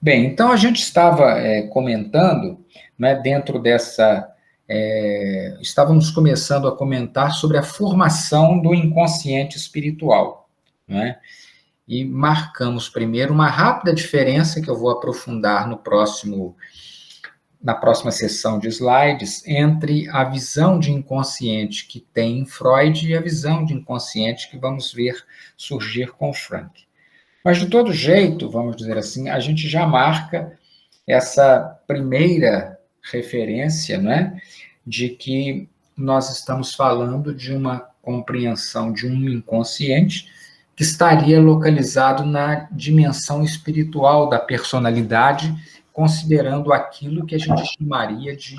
Bem, então a gente estava comentando, né, dentro dessa. Estávamos começando a comentar sobre a formação do inconsciente espiritual, né? E marcamos primeiro uma rápida diferença que eu vou aprofundar na próxima sessão de slides entre a visão de inconsciente que tem em Freud e a visão de inconsciente que vamos ver surgir com Frank. Mas, de todo jeito, vamos dizer assim, a gente já marca essa primeira referência, né, de que nós estamos falando de uma compreensão de um inconsciente que estaria localizado na dimensão espiritual da personalidade, considerando aquilo que a gente chamaria de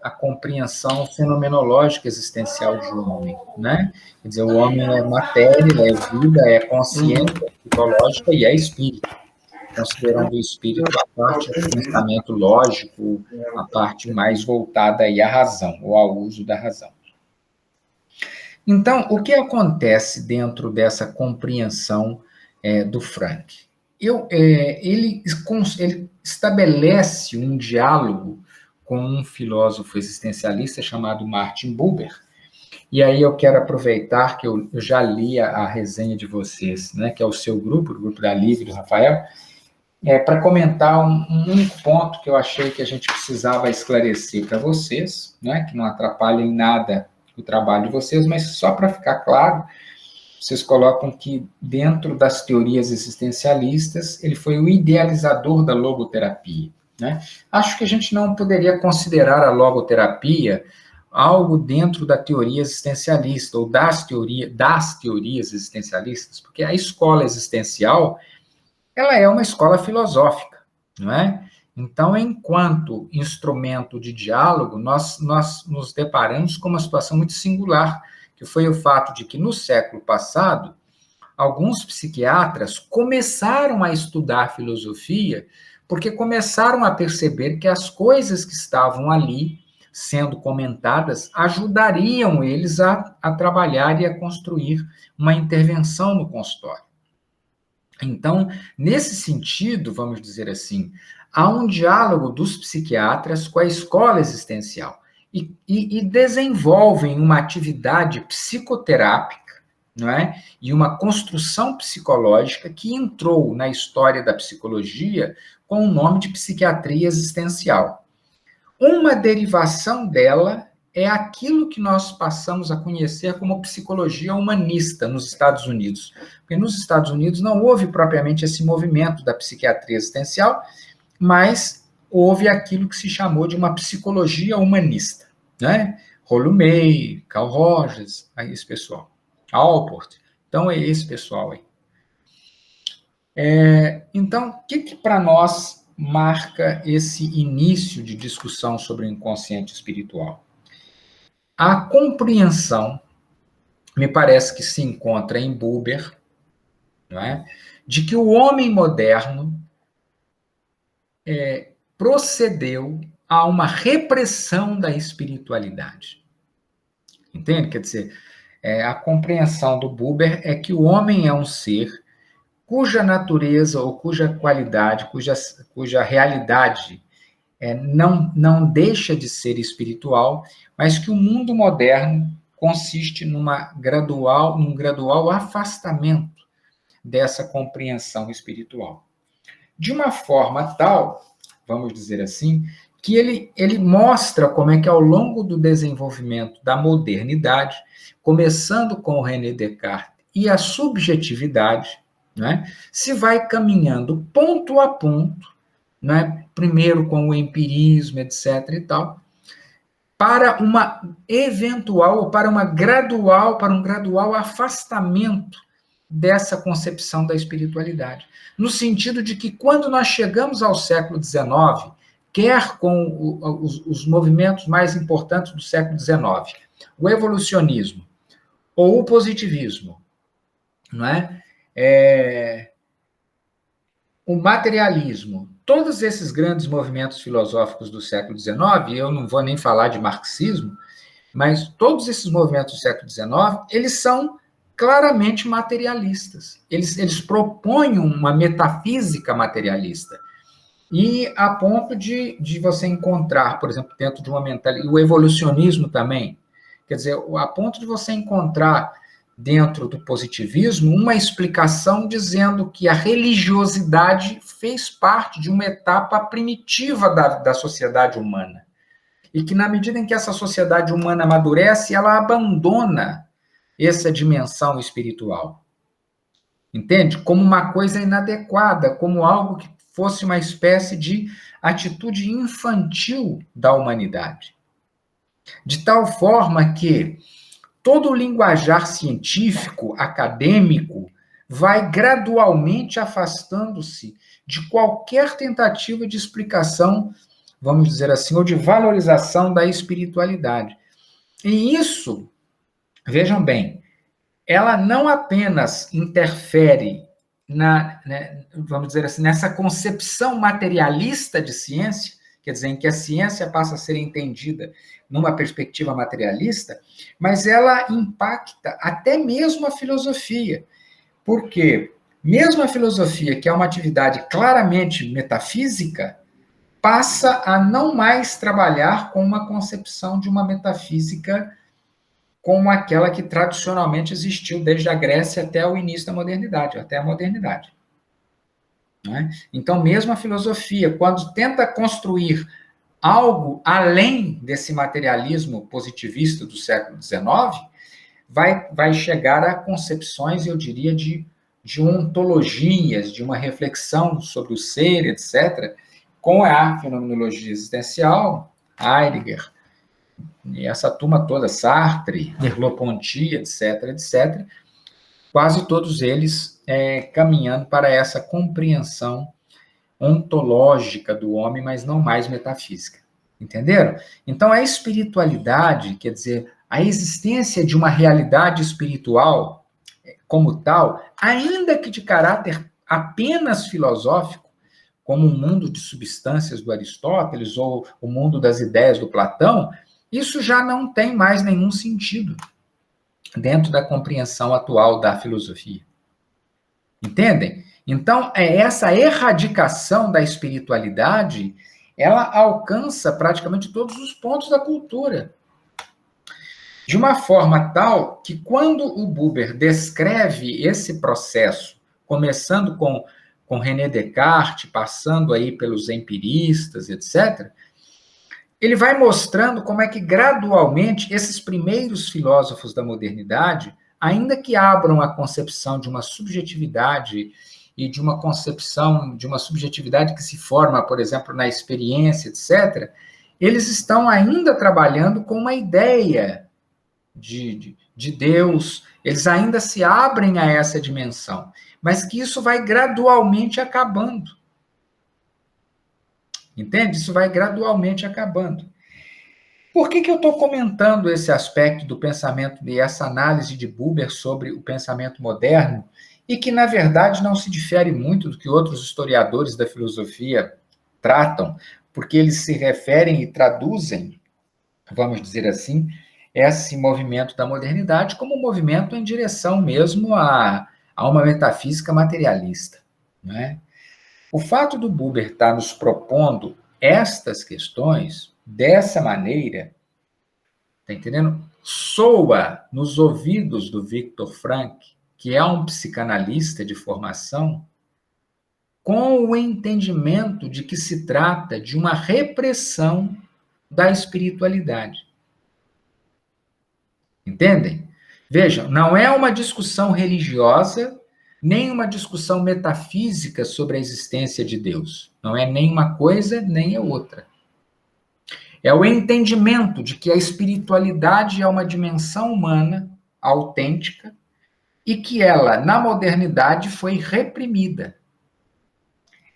a compreensão fenomenológica existencial de um homem, né? Quer dizer, o homem é matéria, é vida, é consciência psicológica e é espírito, considerando o espírito a parte do pensamento lógico, a parte mais voltada aí à razão, ou ao uso da razão. Então, o que acontece dentro dessa compreensão do Frank? Ele estabelece um diálogo com um filósofo existencialista chamado Martin Buber, e aí eu quero aproveitar que eu já li a resenha de vocês, né, que é o seu grupo, o grupo da Lívia e do Rafael, para comentar um único ponto que eu achei que a gente precisava esclarecer para vocês, né, que não atrapalha em nada o trabalho de vocês, mas só para ficar claro, vocês colocam que dentro das teorias existencialistas, ele foi o idealizador da logoterapia, né? Acho que a gente não poderia considerar a logoterapia algo dentro da teoria existencialista, ou das teorias existencialistas, porque a escola existencial, ela é uma escola filosófica, não é? Então, enquanto instrumento de diálogo, nós nos deparamos com uma situação muito singular, que foi o fato de que, no século passado, alguns psiquiatras começaram a estudar filosofia porque começaram a perceber que as coisas que estavam ali sendo comentadas ajudariam eles a trabalhar e a construir uma intervenção no consultório. Então, nesse sentido, vamos dizer assim, há um diálogo dos psiquiatras com a escola existencial e desenvolvem uma atividade psicoterápica, não é? E uma construção psicológica que entrou na história da psicologia com o nome de psiquiatria existencial. Uma derivação dela é aquilo que nós passamos a conhecer como psicologia humanista nos Estados Unidos. Porque nos Estados Unidos não houve propriamente esse movimento da psiquiatria existencial, mas houve aquilo que se chamou de uma psicologia humanista, né? Rollo May, Carl Rogers, aí esse pessoal. Alport. Então, é esse pessoal aí. Então, o que para nós marca esse início de discussão sobre o inconsciente espiritual? A compreensão, me parece que se encontra em Buber, não é? De que o homem moderno procedeu a uma repressão da espiritualidade. Entende? Quer dizer, a compreensão do Buber é que o homem é um ser cuja natureza ou cuja qualidade, cuja realidade não deixa de ser espiritual, mas que o mundo moderno consiste num gradual afastamento dessa compreensão espiritual. De uma forma tal, vamos dizer assim, que ele mostra como é que ao longo do desenvolvimento da modernidade, começando com o René Descartes e a subjetividade, né, se vai caminhando ponto a ponto, né, primeiro com o empirismo, etc. e tal, para uma eventual, ou para um gradual afastamento dessa concepção da espiritualidade. No sentido de que, quando nós chegamos ao século XIX, quer com os movimentos mais importantes do século XIX, o evolucionismo ou o positivismo, não é? O materialismo, todos esses grandes movimentos filosóficos do século XIX, eu não vou nem falar de marxismo, mas todos esses movimentos do século XIX, eles são claramente materialistas. Eles propõem uma metafísica materialista. E a ponto de você encontrar, por exemplo, dentro de uma mentalidade, o evolucionismo também, quer dizer, a ponto de você encontrar dentro do positivismo uma explicação dizendo que a religiosidade fez parte de uma etapa primitiva da sociedade humana. E que na medida em que essa sociedade humana amadurece, ela abandona essa dimensão espiritual. Entende? Como uma coisa inadequada, como algo que fosse uma espécie de atitude infantil da humanidade. De tal forma que todo o linguajar científico, acadêmico, vai gradualmente afastando-se de qualquer tentativa de explicação, vamos dizer assim, ou de valorização da espiritualidade. E isso, vejam bem, ela não apenas interfere vamos dizer assim, nessa concepção materialista de ciência, quer dizer, em que a ciência passa a ser entendida numa perspectiva materialista, mas ela impacta até mesmo a filosofia, porque mesmo a filosofia, que é uma atividade claramente metafísica, passa a não mais trabalhar com uma concepção de uma metafísica como aquela que tradicionalmente existiu desde a Grécia até o início da modernidade, até a modernidade. Né? Então, mesmo a filosofia, quando tenta construir algo além desse materialismo positivista do século XIX, vai chegar a concepções, eu diria, de ontologias, de uma reflexão sobre o ser, etc., com a fenomenologia existencial, Heidegger, e essa turma toda, Sartre, Merleau-Ponty, etc., etc., quase todos eles caminhando para essa compreensão ontológica do homem, mas não mais metafísica. Entenderam? Então, a espiritualidade, quer dizer, a existência de uma realidade espiritual como tal, ainda que de caráter apenas filosófico, como o mundo de substâncias do Aristóteles ou o mundo das ideias do Platão, isso já não tem mais nenhum sentido dentro da compreensão atual da filosofia. Entendem? Então, essa erradicação da espiritualidade, ela alcança praticamente todos os pontos da cultura. De uma forma tal que, quando o Buber descreve esse processo, começando com René Descartes, passando aí pelos empiristas, etc., ele vai mostrando como é que, gradualmente, esses primeiros filósofos da modernidade, ainda que abram a concepção de uma subjetividade e de uma concepção de uma subjetividade que se forma, por exemplo, na experiência, etc., eles estão ainda trabalhando com uma ideia de Deus, eles ainda se abrem a essa dimensão, mas que isso vai gradualmente acabando. Entende? Isso vai gradualmente acabando. Por que eu estou comentando esse aspecto do pensamento e essa análise de Buber sobre o pensamento moderno e que, na verdade, não se difere muito do que outros historiadores da filosofia tratam, porque eles se referem e traduzem, vamos dizer assim, esse movimento da modernidade como um movimento em direção mesmo a uma metafísica materialista, não é? O fato do Buber estar nos propondo estas questões dessa maneira, tá entendendo? Soa nos ouvidos do Viktor Frankl, que é um psicanalista de formação, com o entendimento de que se trata de uma repressão da espiritualidade. Entendem? Vejam, não é uma discussão religiosa, nem uma discussão metafísica sobre a existência de Deus. Não é nem uma coisa, nem a outra. É o entendimento de que a espiritualidade é uma dimensão humana, autêntica, e que ela, na modernidade, foi reprimida.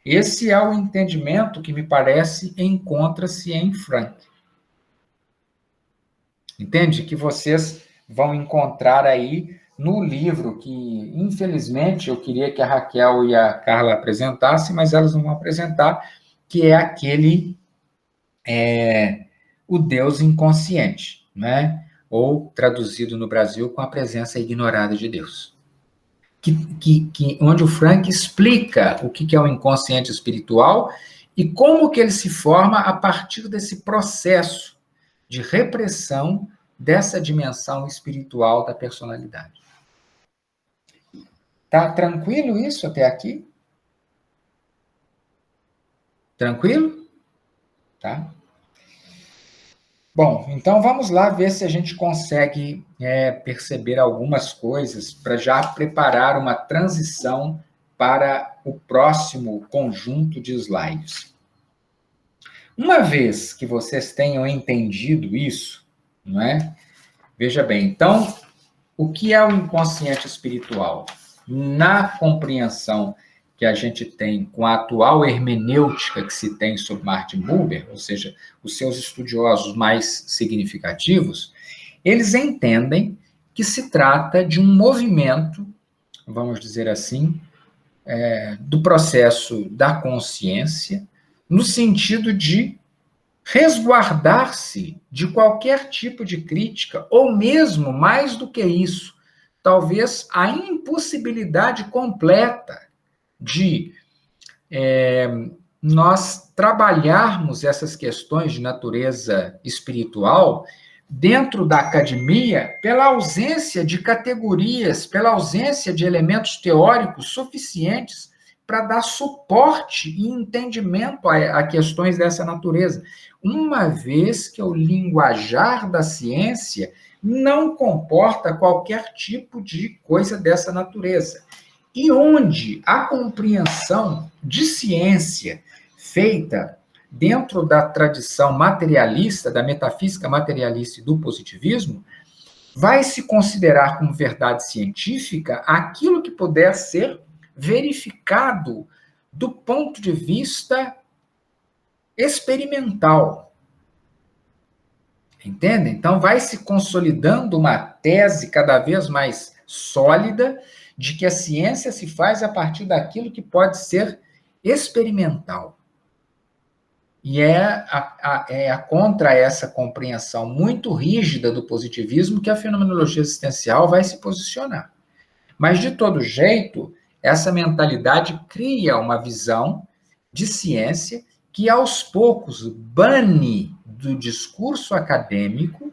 Esse é o entendimento que, me parece, encontra-se em Frankl. Entende? Que vocês vão encontrar aí no livro que, infelizmente, eu queria que a Raquel e a Carla apresentassem, mas elas não vão apresentar, que é aquele O Deus Inconsciente, né? ou traduzido no Brasil com a presença ignorada de Deus. Onde o Frank explica o que é o inconsciente espiritual e como que ele se forma a partir desse processo de repressão dessa dimensão espiritual da personalidade. Tá tranquilo isso até aqui? Tranquilo? Tá? Bom, então vamos lá ver se a gente consegue perceber algumas coisas para já preparar uma transição para o próximo conjunto de slides. Uma vez que vocês tenham entendido isso, não é? Veja bem, então, o que é o inconsciente espiritual? Na compreensão que a gente tem com a atual hermenêutica que se tem sobre Martin Buber, ou seja, os seus estudiosos mais significativos, eles entendem que se trata de um movimento, vamos dizer assim, do processo da consciência, no sentido de resguardar-se de qualquer tipo de crítica, ou mesmo, mais do que isso, talvez a impossibilidade completa de nós trabalharmos essas questões de natureza espiritual dentro da academia pela ausência de categorias, pela ausência de elementos teóricos suficientes para dar suporte e entendimento a questões dessa natureza. Uma vez que o linguajar da ciência não comporta qualquer tipo de coisa dessa natureza. E onde a compreensão de ciência feita dentro da tradição materialista, da metafísica materialista e do positivismo, vai se considerar como verdade científica aquilo que puder ser verificado do ponto de vista experimental. Entende? Então, vai se consolidando uma tese cada vez mais sólida de que a ciência se faz a partir daquilo que pode ser experimental. E é contra essa compreensão muito rígida do positivismo que a fenomenologia existencial vai se posicionar. Mas, de todo jeito, essa mentalidade cria uma visão de ciência que, aos poucos, bane do discurso acadêmico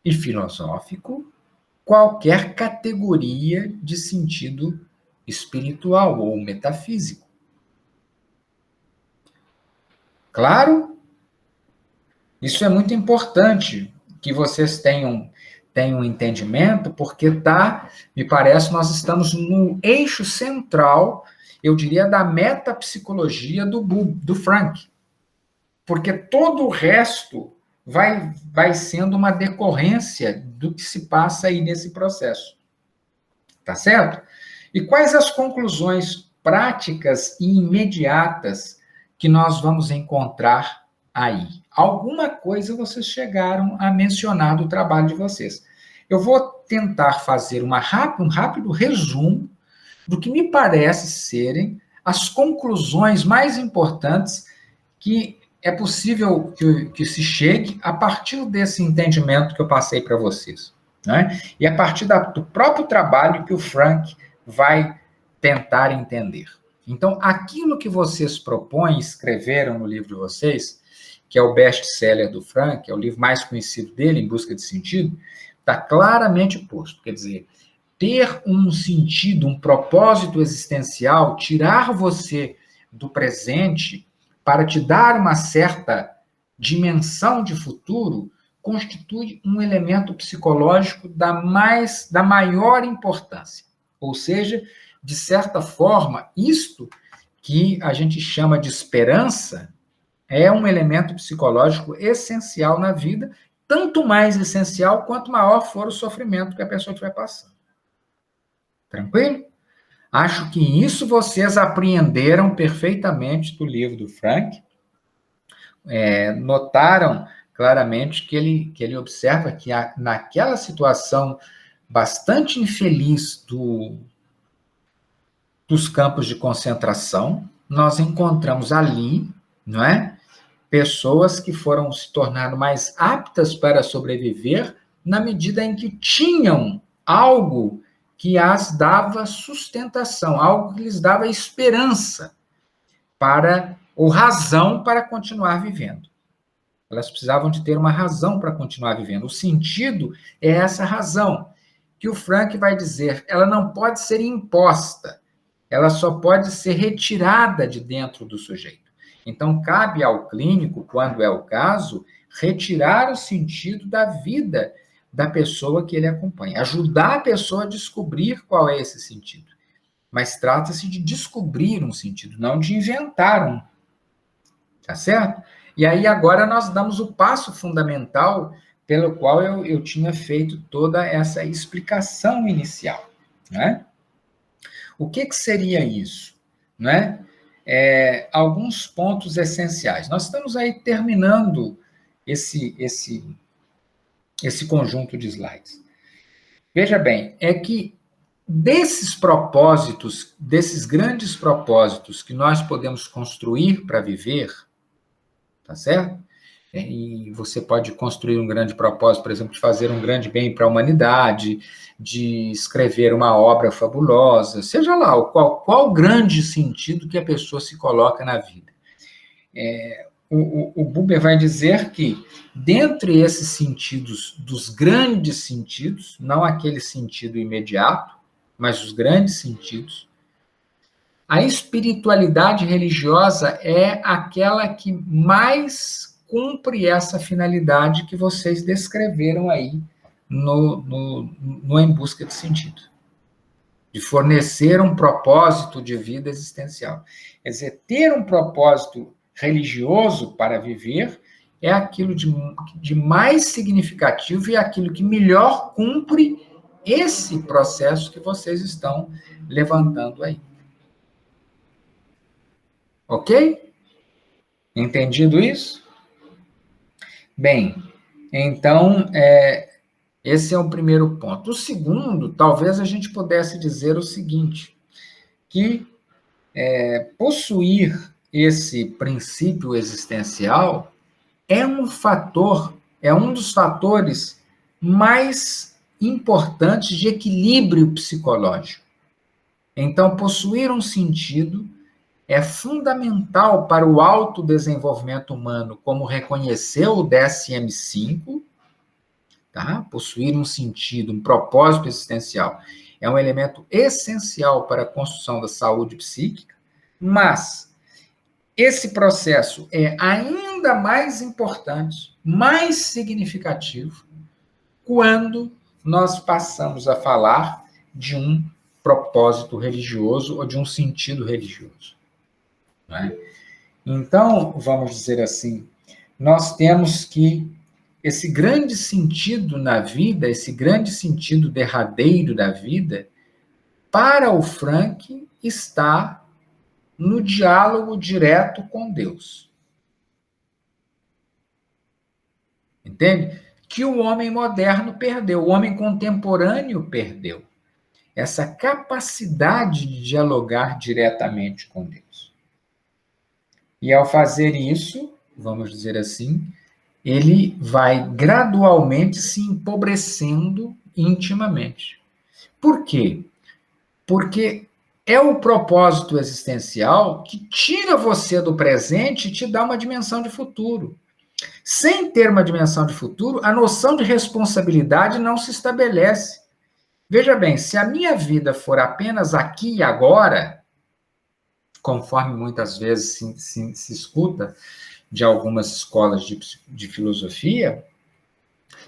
e filosófico qualquer categoria de sentido espiritual ou metafísico. Claro? Isso é muito importante que vocês tenham um entendimento, porque me parece, nós estamos no eixo central, eu diria, da metapsicologia do Frank. Porque todo o resto vai sendo uma decorrência do que se passa aí nesse processo. Tá certo? E quais as conclusões práticas e imediatas que nós vamos encontrar aí? Alguma coisa vocês chegaram a mencionar do trabalho de vocês. Eu vou tentar fazer um rápido resumo do que me parece serem as conclusões mais importantes que é possível que se chegue a partir desse entendimento que eu passei para vocês. Né? E a partir do próprio trabalho que o Frank vai tentar entender. Então, aquilo que vocês propõem, escreveram no livro de vocês, que é o best-seller do Frank, é o livro mais conhecido dele, Em Busca de Sentido, está claramente posto. Quer dizer, ter um sentido, um propósito existencial, tirar você do presente para te dar uma certa dimensão de futuro, constitui um elemento psicológico da maior importância. Ou seja, de certa forma, isto que a gente chama de esperança é um elemento psicológico essencial na vida, tanto mais essencial quanto maior for o sofrimento que a pessoa estiver passando. Tranquilo? Acho que isso vocês apreenderam perfeitamente do livro do Frank. Notaram claramente que ele observa que naquela situação bastante infeliz dos campos de concentração, nós encontramos ali, não é, pessoas que foram se tornando mais aptas para sobreviver na medida em que tinham algo que as dava sustentação, algo que lhes dava esperança ou razão para continuar vivendo. Elas precisavam de ter uma razão para continuar vivendo. O sentido é essa razão, que o Frank vai dizer, ela não pode ser imposta, ela só pode ser retirada de dentro do sujeito. Então, cabe ao clínico, quando é o caso, retirar o sentido da vida da pessoa que ele acompanha, ajudar a pessoa a descobrir qual é esse sentido. Mas trata-se de descobrir um sentido, não de inventar um. Tá certo? E aí agora nós damos o passo fundamental pelo qual eu tinha feito toda essa explicação inicial, né? O que seria isso, né? Alguns pontos essenciais. Nós estamos aí terminando esse conjunto de slides. Veja bem, é que desses propósitos, desses grandes propósitos que nós podemos construir para viver, tá certo? E você pode construir um grande propósito, por exemplo, de fazer um grande bem para a humanidade, de escrever uma obra fabulosa, seja lá qual grande sentido que a pessoa se coloca na vida. O Buber vai dizer que, dentre esses sentidos, dos grandes sentidos, não aquele sentido imediato, mas os grandes sentidos, a espiritualidade religiosa é aquela que mais cumpre essa finalidade que vocês descreveram aí no Em Busca de Sentido, de fornecer um propósito de vida existencial. Quer dizer, ter um propósito religioso para viver é aquilo de mais significativo e aquilo que melhor cumpre esse processo que vocês estão levantando aí. Ok? Entendido isso? Bem, então, esse é o primeiro ponto. O segundo, talvez a gente pudesse dizer o seguinte, que possuir esse princípio existencial é um dos fatores mais importantes de equilíbrio psicológico. Então, possuir um sentido é fundamental para o autodesenvolvimento humano, como reconheceu o DSM-5, tá? Possuir um sentido, um propósito existencial, é um elemento essencial para a construção da saúde psíquica, mas esse processo é ainda mais importante, mais significativo, quando nós passamos a falar de um propósito religioso ou de um sentido religioso. Não é? Então, vamos dizer assim, nós temos que esse grande sentido na vida, esse grande sentido derradeiro da vida, para o Frank, está no diálogo direto com Deus. Entende? Que o homem moderno perdeu, o homem contemporâneo perdeu. Essa capacidade de dialogar diretamente com Deus. E ao fazer isso, vamos dizer assim, ele vai gradualmente se empobrecendo intimamente. Por quê? Porque é o propósito existencial que tira você do presente e te dá uma dimensão de futuro. Sem ter uma dimensão de futuro, a noção de responsabilidade não se estabelece. Veja bem, se a minha vida for apenas aqui e agora, conforme muitas vezes se escuta de algumas escolas de filosofia,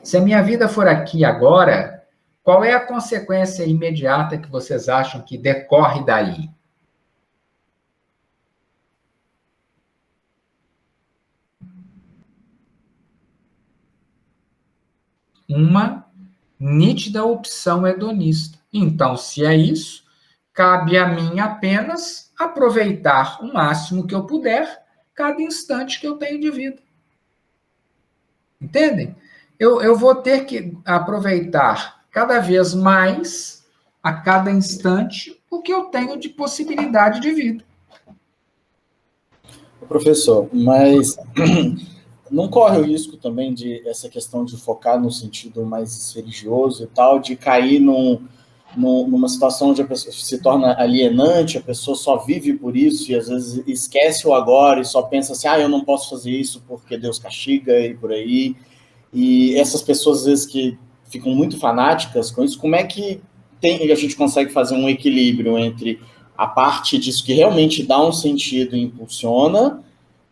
se a minha vida for aqui e agora, qual é a consequência imediata que vocês acham que decorre daí? Uma nítida opção hedonista. Então, se é isso, cabe a mim apenas aproveitar o máximo que eu puder cada instante que eu tenho de vida. Entendem? Eu vou ter que aproveitar cada vez mais, a cada instante, o que eu tenho de possibilidade de vida. Professor, mas não corre o risco também de essa questão de focar no sentido mais religioso e tal, de cair numa situação onde a pessoa se torna alienante, a pessoa só vive por isso e às vezes esquece o agora e só pensa assim, eu não posso fazer isso porque Deus castiga e por aí. E essas pessoas, às vezes, que ficam muito fanáticas com isso, como é que a gente consegue fazer um equilíbrio entre a parte disso que realmente dá um sentido e impulsiona,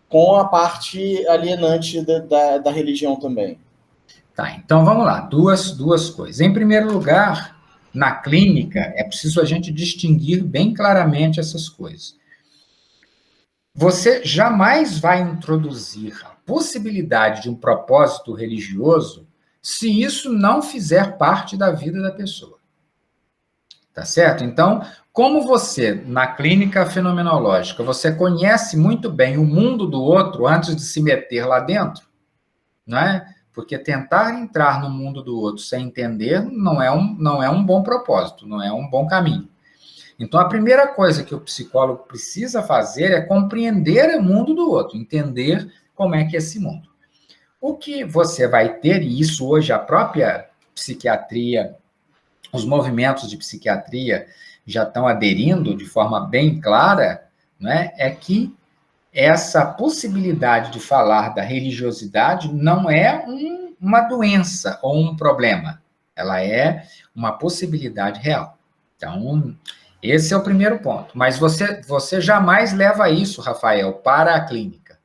com a parte alienante da religião também? Tá, então vamos lá, duas coisas. Em primeiro lugar, na clínica, é preciso a gente distinguir bem claramente essas coisas. Você jamais vai introduzir a possibilidade de um propósito religioso se isso não fizer parte da vida da pessoa. Tá certo? Então, como você, na clínica fenomenológica, você conhece muito bem o mundo do outro antes de se meter lá dentro, não é? Porque tentar entrar no mundo do outro sem entender não é um bom propósito, não é um bom caminho. Então, a primeira coisa que o psicólogo precisa fazer é compreender o mundo do outro, entender como é que é esse mundo. O que você vai ter, e isso hoje a própria psiquiatria, os movimentos de psiquiatria já estão aderindo de forma bem clara, né, é que essa possibilidade de falar da religiosidade não é uma doença ou um problema, ela é uma possibilidade real. Então, esse é o primeiro ponto. Mas você jamais leva isso, Rafael, para a clínica.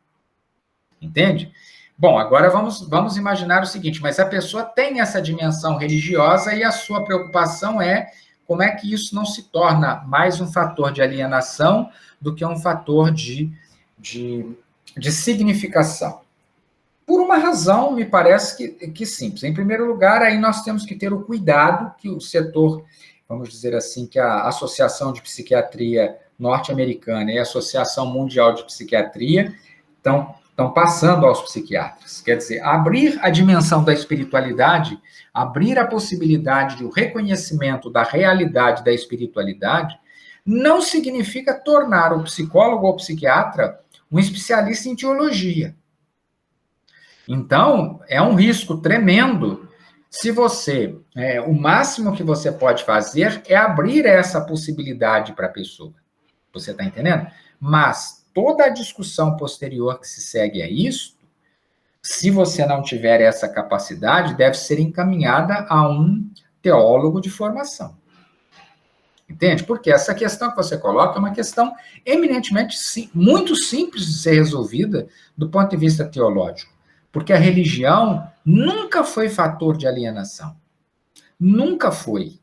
Entende? Bom, agora vamos imaginar o seguinte, mas a pessoa tem essa dimensão religiosa e a sua preocupação é como é que isso não se torna mais um fator de alienação do que um fator de significação. Por uma razão, me parece que simples. Em primeiro lugar, aí nós temos que ter o cuidado que o setor, vamos dizer assim, que a Associação de Psiquiatria Norte-Americana e a Associação Mundial de Psiquiatria estão passando aos psiquiatras. Quer dizer, abrir a dimensão da espiritualidade, abrir a possibilidade de o reconhecimento da realidade da espiritualidade, não significa tornar o psicólogo ou o psiquiatra um especialista em teologia. Então, é um risco tremendo se você, o máximo que você pode fazer é abrir essa possibilidade para a pessoa. Você está entendendo? Mas toda a discussão posterior que se segue a isso, se você não tiver essa capacidade, deve ser encaminhada a um teólogo de formação. Entende? Porque essa questão que você coloca é uma questão eminentemente muito simples de ser resolvida do ponto de vista teológico. Porque a religião nunca foi fator de alienação. Nunca foi.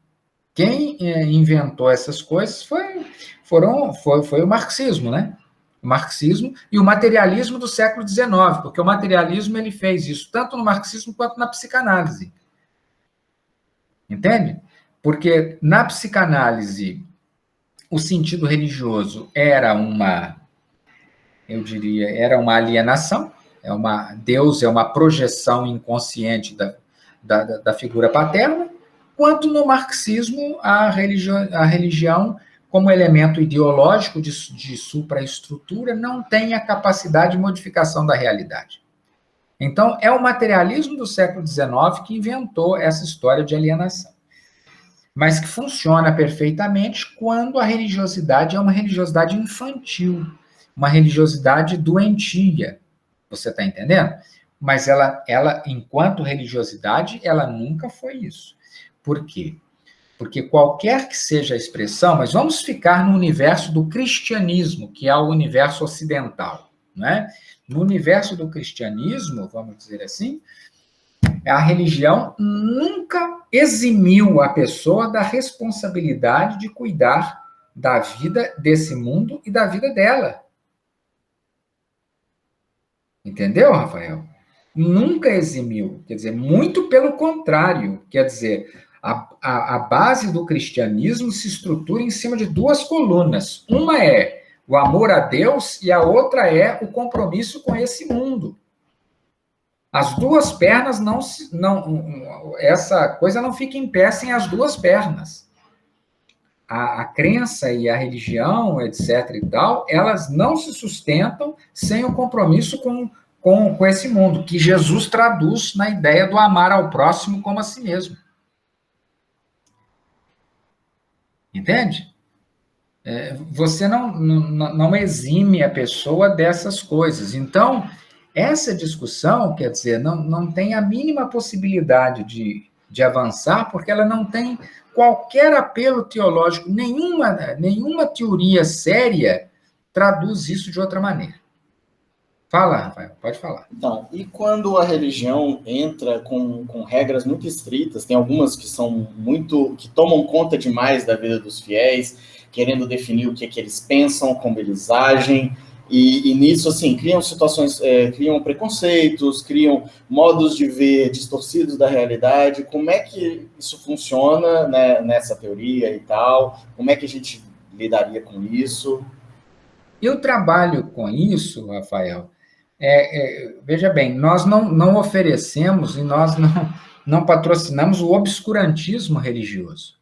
Quem inventou essas coisas foi o marxismo, né? O marxismo e o materialismo do século XIX, porque o materialismo ele fez isso tanto no marxismo quanto na psicanálise. Entende? Porque na psicanálise o sentido religioso era uma alienação, Deus é uma projeção inconsciente da figura paterna, quanto no marxismo a religião como elemento ideológico de supraestrutura, não tem a capacidade de modificação da realidade. Então, é o materialismo do século XIX que inventou essa história de alienação. Mas que funciona perfeitamente quando a religiosidade é uma religiosidade infantil, uma religiosidade doentia. Você está entendendo? Mas ela, enquanto religiosidade, ela nunca foi isso. Por quê? Porque qualquer que seja a expressão, mas vamos ficar no universo do cristianismo, que é o universo ocidental, né? No universo do cristianismo, vamos dizer assim, a religião nunca eximiu a pessoa da responsabilidade de cuidar da vida desse mundo e da vida dela. Entendeu, Rafael? Nunca eximiu. Quer dizer, muito pelo contrário. Quer dizer, a base do cristianismo se estrutura em cima de duas colunas. Uma é o amor a Deus e a outra é o compromisso com esse mundo. As duas pernas essa coisa não fica em pé sem as duas pernas. A crença e a religião, etc. e tal, elas não se sustentam sem o compromisso com esse mundo, que Jesus traduz na ideia do amar ao próximo como a si mesmo. Entende? Você não exime a pessoa dessas coisas. Então, essa discussão, quer dizer, não tem a mínima possibilidade de avançar, porque ela não tem qualquer apelo teológico, nenhuma teoria séria traduz isso de outra maneira. Fala, Rafael, pode falar. Então, e quando a religião entra com regras muito estritas, tem algumas que são que tomam conta demais da vida dos fiéis, querendo definir o que eles pensam, como eles agem, e nisso, assim, criam situações, criam preconceitos, criam modos de ver distorcidos da realidade. Como é que isso funciona, né, nessa teoria e tal? Como é que a gente lidaria com isso? Eu trabalho com isso, Rafael. Veja bem, nós não oferecemos e nós não patrocinamos o obscurantismo religioso.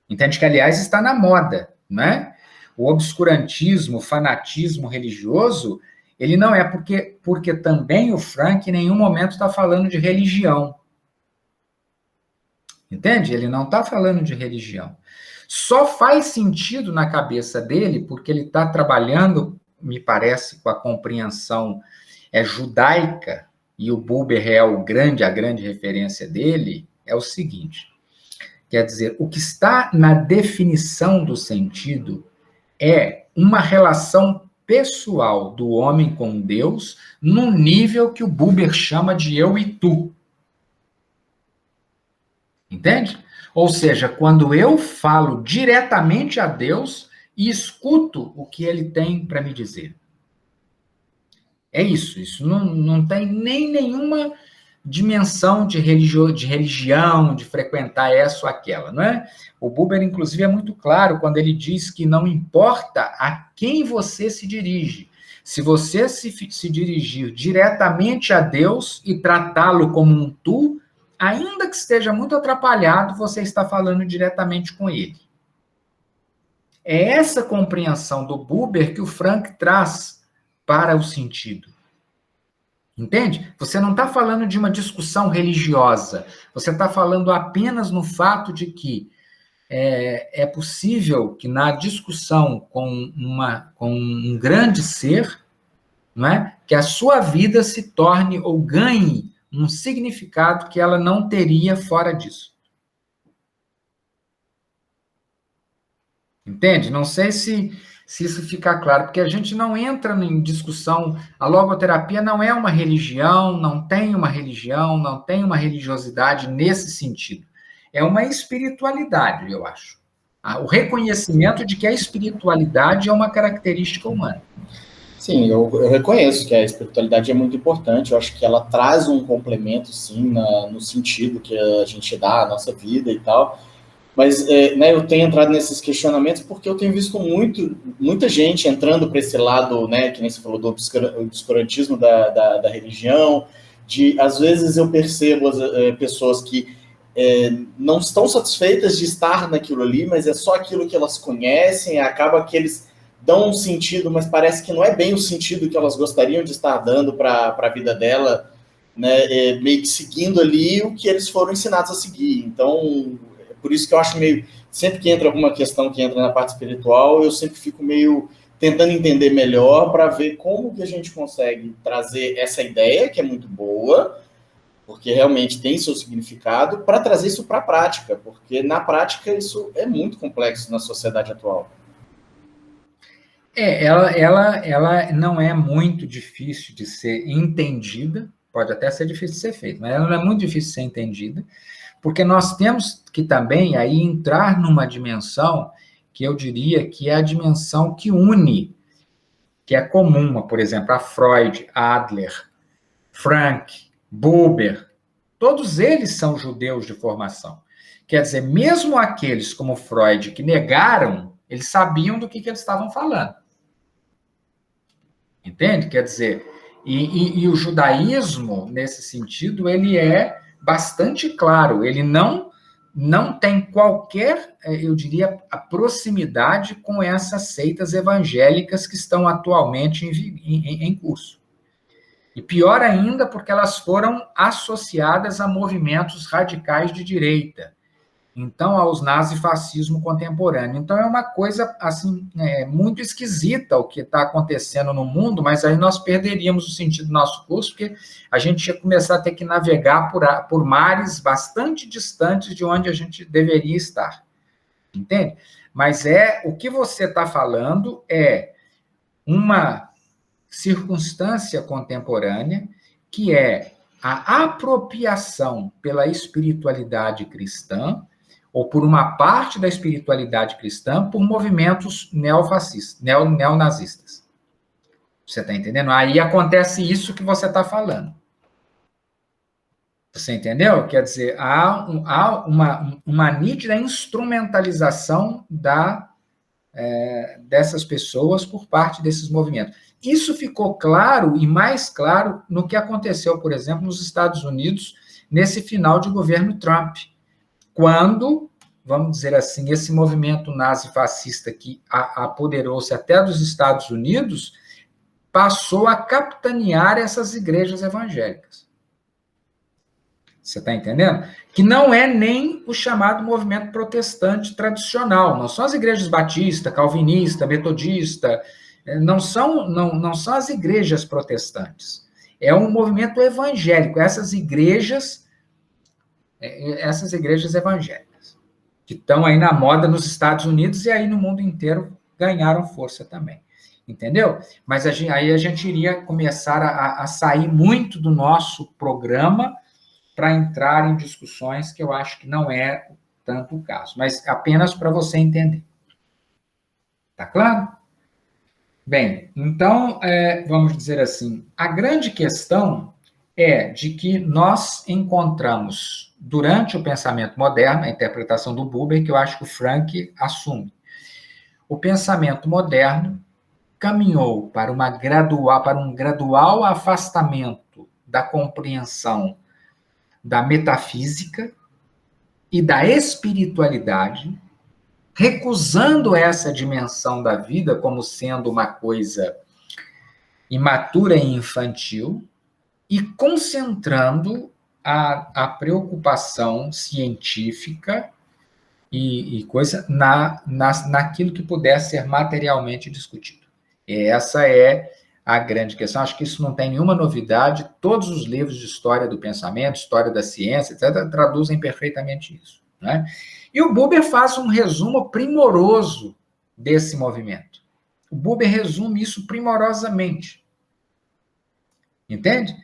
Entende que, aliás, está na moda, né? O obscurantismo, o fanatismo religioso, ele não é porque também o Frank em nenhum momento está falando de religião. Entende? Ele não está falando de religião. Só faz sentido na cabeça dele porque ele está trabalhando, me parece, com a compreensão judaica, e o Buber é a grande referência dele, é o seguinte, quer dizer, o que está na definição do sentido é uma relação pessoal do homem com Deus num nível que o Buber chama de eu e tu. Entende? Ou seja, quando eu falo diretamente a Deus e escuto o que ele tem para me dizer. É isso não tem nem nenhuma dimensão de religião, de frequentar essa ou aquela, não é? O Buber, inclusive, é muito claro quando ele diz que não importa a quem você se dirige. Se você se dirigir diretamente a Deus e tratá-lo como um tu, ainda que esteja muito atrapalhado, você está falando diretamente com ele. É essa compreensão do Buber que o Frank traz para o sentido. Entende? Você não está falando de uma discussão religiosa, você está falando apenas no fato de que é possível que na discussão com um grande ser, não é? Que a sua vida se torne ou ganhe um significado que ela não teria fora disso. Entende? Não sei se isso fica claro, porque a gente não entra em discussão, a logoterapia não é uma religião, não tem uma religiosidade nesse sentido. É uma espiritualidade, eu acho. O reconhecimento de que a espiritualidade é uma característica humana. Sim, eu reconheço que a espiritualidade é muito importante, eu acho que ela traz um complemento, sim, no sentido que a gente dá à nossa vida e tal, mas né, eu tenho entrado nesses questionamentos porque eu tenho visto muita gente entrando para esse lado, né, que nem você falou, do obscurantismo da religião, às vezes eu percebo pessoas que não estão satisfeitas de estar naquilo ali, mas é só aquilo que elas conhecem, acaba que eles dão um sentido, mas parece que não é bem o sentido que elas gostariam de estar dando para a vida dela, né, meio que seguindo ali o que eles foram ensinados a seguir. Então, por isso que eu acho sempre que entra alguma questão que entra na parte espiritual, eu sempre fico meio tentando entender melhor para ver como que a gente consegue trazer essa ideia, que é muito boa, porque realmente tem seu significado, para trazer isso para a prática, porque na prática isso é muito complexo na sociedade atual. Ela não é muito difícil de ser entendida, pode até ser difícil de ser feita, mas ela não é muito difícil de ser entendida, porque nós temos que também aí entrar numa dimensão que eu diria que é a dimensão que une, que é comum, por exemplo, a Freud, Adler, Frank, Buber, todos eles são judeus de formação. Quer dizer, mesmo aqueles como Freud que negaram, eles sabiam do que eles estavam falando. Entende? Quer dizer, e o judaísmo, nesse sentido, ele é bastante claro, ele não tem qualquer, eu diria, a proximidade com essas seitas evangélicas que estão atualmente em curso. E pior ainda, porque elas foram associadas a movimentos radicais de direita. Então, aos nazifascismo contemporâneo. Então, é uma coisa, assim, muito esquisita o que está acontecendo no mundo, mas aí nós perderíamos o sentido do nosso curso, porque a gente ia começar a ter que navegar por mares bastante distantes de onde a gente deveria estar. Entende? Mas o que você está falando é uma circunstância contemporânea que é a apropriação pela espiritualidade cristã, ou por uma parte da espiritualidade cristã, por movimentos neofascistas, neonazistas. Você está entendendo? Aí acontece isso que você está falando. Você entendeu? Quer dizer, há uma nítida instrumentalização dessas pessoas por parte desses movimentos. Isso ficou claro e mais claro no que aconteceu, por exemplo, nos Estados Unidos, nesse final de governo Trump, quando, vamos dizer assim, esse movimento nazi-fascista que apoderou-se até dos Estados Unidos, passou a capitanear essas igrejas evangélicas. Você está entendendo? Que não é nem o chamado movimento protestante tradicional, não são as igrejas batista, calvinista, metodista, não são as igrejas protestantes. É um movimento evangélico, essas igrejas evangélicas, que estão aí na moda nos Estados Unidos e aí no mundo inteiro ganharam força também. Entendeu? Mas aí a gente iria começar a sair muito do nosso programa para entrar em discussões que eu acho que não é tanto o caso, mas apenas para você entender. Tá claro? Bem, então, vamos dizer assim, a grande questão é de que nós encontramos, durante o pensamento moderno, a interpretação do Buber, que eu acho que o Frank assume, o pensamento moderno caminhou para um gradual afastamento da compreensão da metafísica e da espiritualidade, recusando essa dimensão da vida como sendo uma coisa imatura e infantil, e concentrando a preocupação científica e coisa naquilo que pudesse ser materialmente discutido. E essa é a grande questão. Acho que isso não tem nenhuma novidade. Todos os livros de história do pensamento, história da ciência, etc., traduzem perfeitamente isso, né? E o Buber faz um resumo primoroso desse movimento. O Buber resume isso primorosamente. Entende?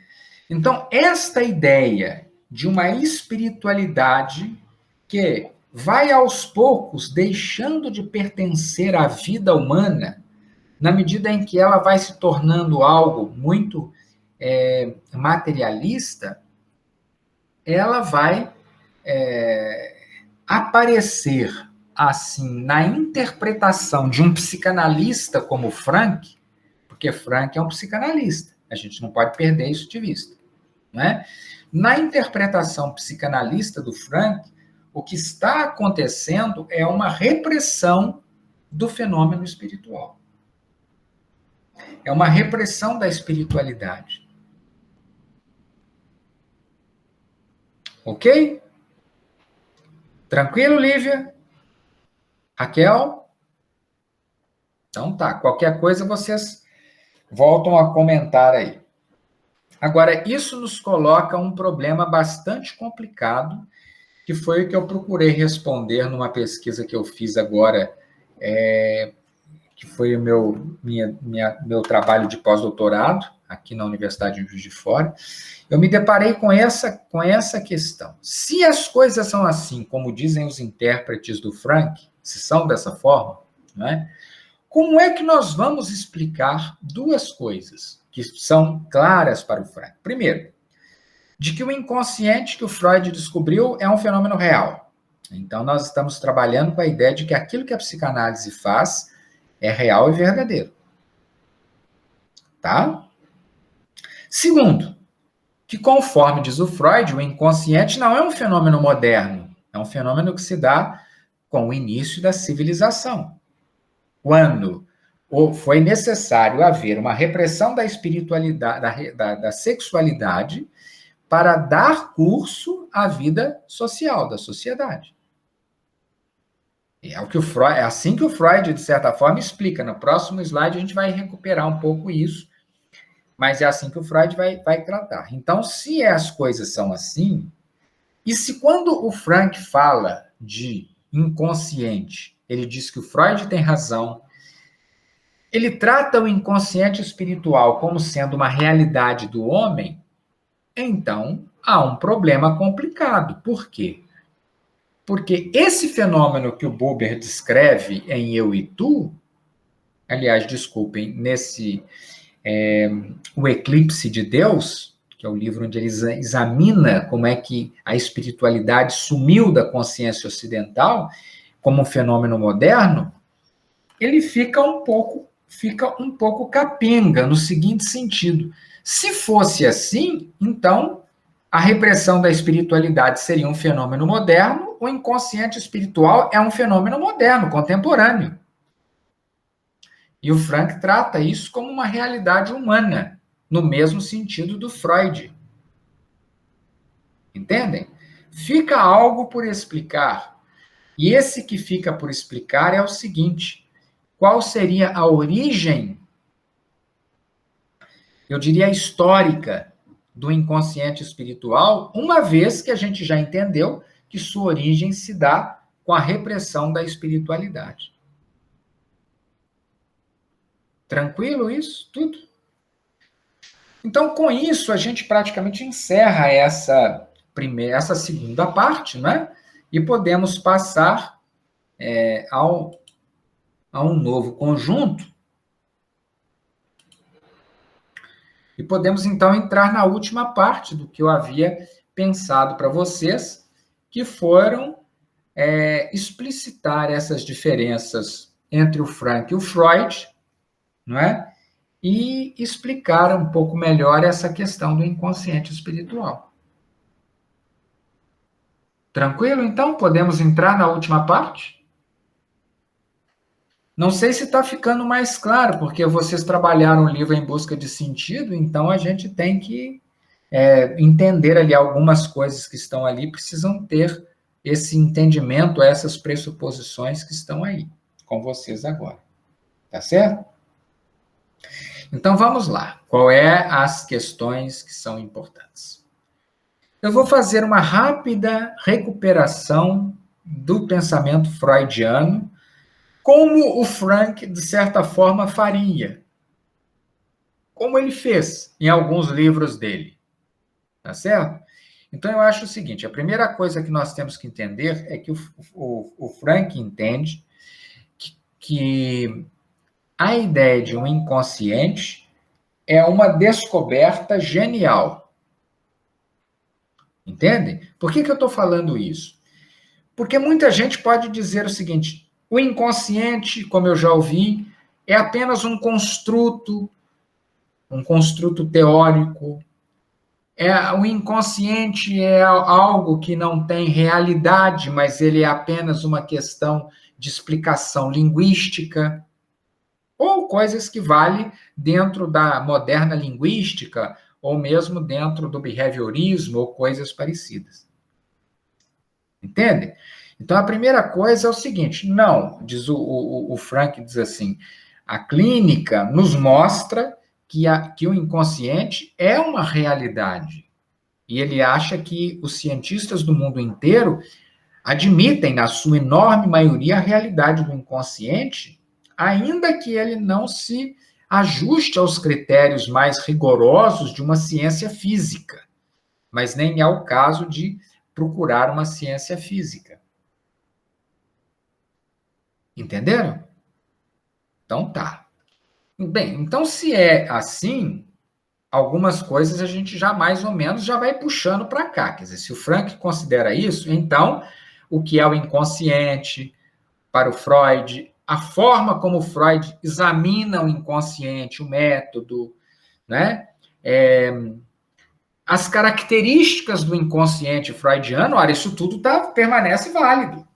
Então, esta ideia de uma espiritualidade que vai aos poucos deixando de pertencer à vida humana, na medida em que ela vai se tornando algo muito materialista, ela vai aparecer assim na interpretação de um psicanalista como Frank, porque Frank é um psicanalista, a gente não pode perder isso de vista, né? Na interpretação psicanalista do Frank, o que está acontecendo é uma repressão do fenômeno espiritual. É uma repressão da espiritualidade. Ok? Tranquilo, Lívia? Raquel? Então tá. Qualquer coisa vocês voltam a comentar aí. Agora, isso nos coloca um problema bastante complicado, que foi o que eu procurei responder numa pesquisa que eu fiz agora, que foi o meu trabalho de pós-doutorado, aqui na Universidade de Juiz de Fora. Eu me deparei com essa questão. Se as coisas são assim, como dizem os intérpretes do Frank, se são dessa forma, né, como é que nós vamos explicar duas coisas que são claras para o Frank? Primeiro, de que o inconsciente que o Freud descobriu é um fenômeno real. Então, nós estamos trabalhando com a ideia de que aquilo que a psicanálise faz é real e verdadeiro. Tá? Segundo, que conforme diz o Freud, o inconsciente não é um fenômeno moderno, é um fenômeno que se dá com o início da civilização. Quando foi necessário haver uma repressão da espiritualidade, da sexualidade, para dar curso à vida social, da sociedade. É o que o Freud, é assim que o Freud, de certa forma, explica. No próximo slide a gente vai recuperar um pouco isso, mas é assim que o Freud vai tratar. Então, se as coisas são assim, e se quando o Frank fala de inconsciente, ele diz que o Freud tem razão, ele trata o inconsciente espiritual como sendo uma realidade do homem, então há um problema complicado. Por quê? Porque esse fenômeno que o Buber descreve em Eu e Tu, aliás, desculpem, nesse O Eclipse de Deus, que é o livro onde ele examina como é que a espiritualidade sumiu da consciência ocidental como um fenômeno moderno, ele fica um pouco capenga, no seguinte sentido. Se fosse assim, então a repressão da espiritualidade seria um fenômeno moderno, o inconsciente espiritual é um fenômeno moderno, contemporâneo. E o Frank trata isso como uma realidade humana, no mesmo sentido do Freud. Entendem? Fica algo por explicar. E esse que fica por explicar é o seguinte: qual seria a origem, eu diria histórica, do inconsciente espiritual, uma vez que a gente já entendeu que sua origem se dá com a repressão da espiritualidade. Tranquilo isso? Tudo? Então, com isso, a gente praticamente encerra essa segunda parte, né? E podemos passar a um novo conjunto. E podemos, então, entrar na última parte do que eu havia pensado para vocês, que foram explicitar essas diferenças entre o Frank e o Freud, não é? E explicar um pouco melhor essa questão do inconsciente espiritual. Tranquilo? Então, podemos entrar na última parte? Não sei se está ficando mais claro, porque vocês trabalharam o livro Em Busca de Sentido, então a gente tem que entender ali algumas coisas que estão ali, precisam ter esse entendimento, essas pressuposições que estão aí com vocês agora. Tá certo? Então vamos lá. Qual é as questões que são importantes? Eu vou fazer uma rápida recuperação do pensamento freudiano, como o Frank, de certa forma, faria. Como ele fez em alguns livros dele. Tá certo? Então, eu acho o seguinte, a primeira coisa que nós temos que entender é que o Frank entende que a ideia de um inconsciente é uma descoberta genial. Entende? Por que eu estou falando isso? Porque muita gente pode dizer o seguinte, o inconsciente, como eu já ouvi, é apenas um construto teórico. O inconsciente é algo que não tem realidade, mas ele é apenas uma questão de explicação linguística, ou coisas que valem dentro da moderna linguística, ou mesmo dentro do behaviorismo, ou coisas parecidas. Entende? Então, a primeira coisa é o seguinte, não, diz o Frank, diz assim, a clínica nos mostra que o inconsciente é uma realidade. E ele acha que os cientistas do mundo inteiro admitem, na sua enorme maioria, a realidade do inconsciente, ainda que ele não se ajuste aos critérios mais rigorosos de uma ciência física. Mas nem é o caso de procurar uma ciência física. Entenderam? Então tá. Bem, então se é assim, algumas coisas a gente já mais ou menos já vai puxando para cá. Quer dizer, se o Frank considera isso, então o que é o inconsciente para o Freud, a forma como o Freud examina o inconsciente, o método, né? As características do inconsciente freudiano, olha, isso tudo permanece válido.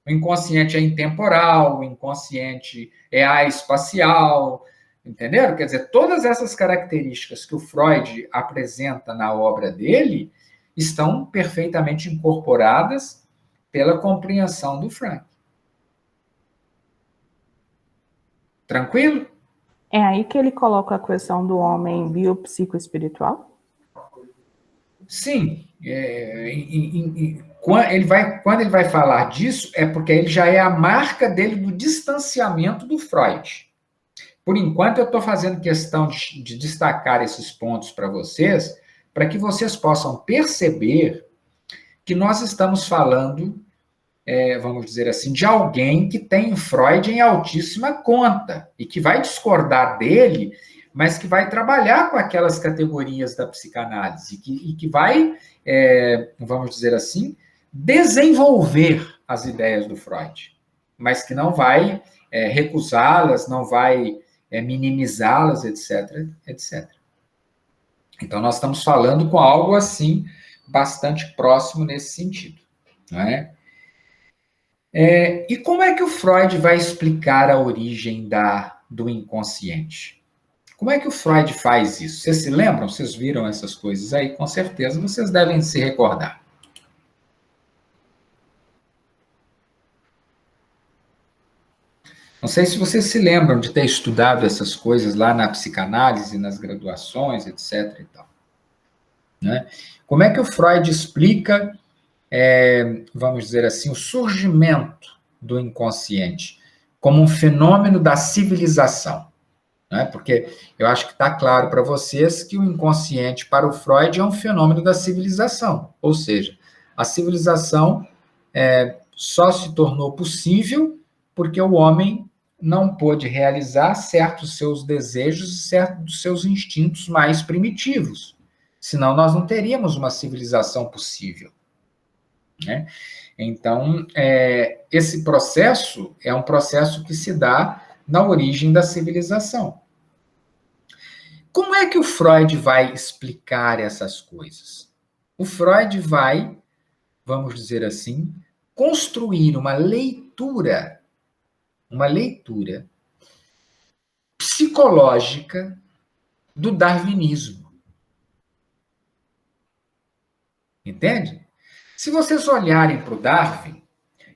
O inconsciente é intemporal, o inconsciente é espacial, entenderam? Quer dizer, todas essas características que o Freud apresenta na obra dele estão perfeitamente incorporadas pela compreensão do Frank. Tranquilo? É aí que ele coloca a questão do homem biopsicoespiritual? Sim. Quando ele vai falar disso, é porque ele já é a marca dele do distanciamento do Freud. Por enquanto, eu estou fazendo questão de destacar esses pontos para vocês, para que vocês possam perceber que nós estamos falando, vamos dizer assim, de alguém que tem Freud em altíssima conta e que vai discordar dele, mas que vai trabalhar com aquelas categorias da psicanálise e que vai, vamos dizer assim, desenvolver as ideias do Freud, mas que não vai recusá-las, não vai minimizá-las, etc, etc. Então, nós estamos falando com algo assim, bastante próximo nesse sentido, não é? E como é que o Freud vai explicar a origem do inconsciente? Como é que o Freud faz isso? Vocês se lembram? Vocês viram essas coisas aí? Com certeza vocês devem se recordar. Não sei se vocês se lembram de ter estudado essas coisas lá na psicanálise, nas graduações, etc. e tal. Né? Como é que o Freud explica, vamos dizer assim, o surgimento do inconsciente como um fenômeno da civilização? Né? Porque eu acho que está claro para vocês que o inconsciente para o Freud é um fenômeno da civilização, ou seja, a civilização só se tornou possível porque o homem não pôde realizar certos seus desejos e certos seus instintos mais primitivos. Senão nós não teríamos uma civilização possível. Né? Então, esse processo é um processo que se dá na origem da civilização. Como é que o Freud vai explicar essas coisas? O Freud vai, vamos dizer assim, construir uma leitura psicológica do darwinismo. Entende? Se vocês olharem para o Darwin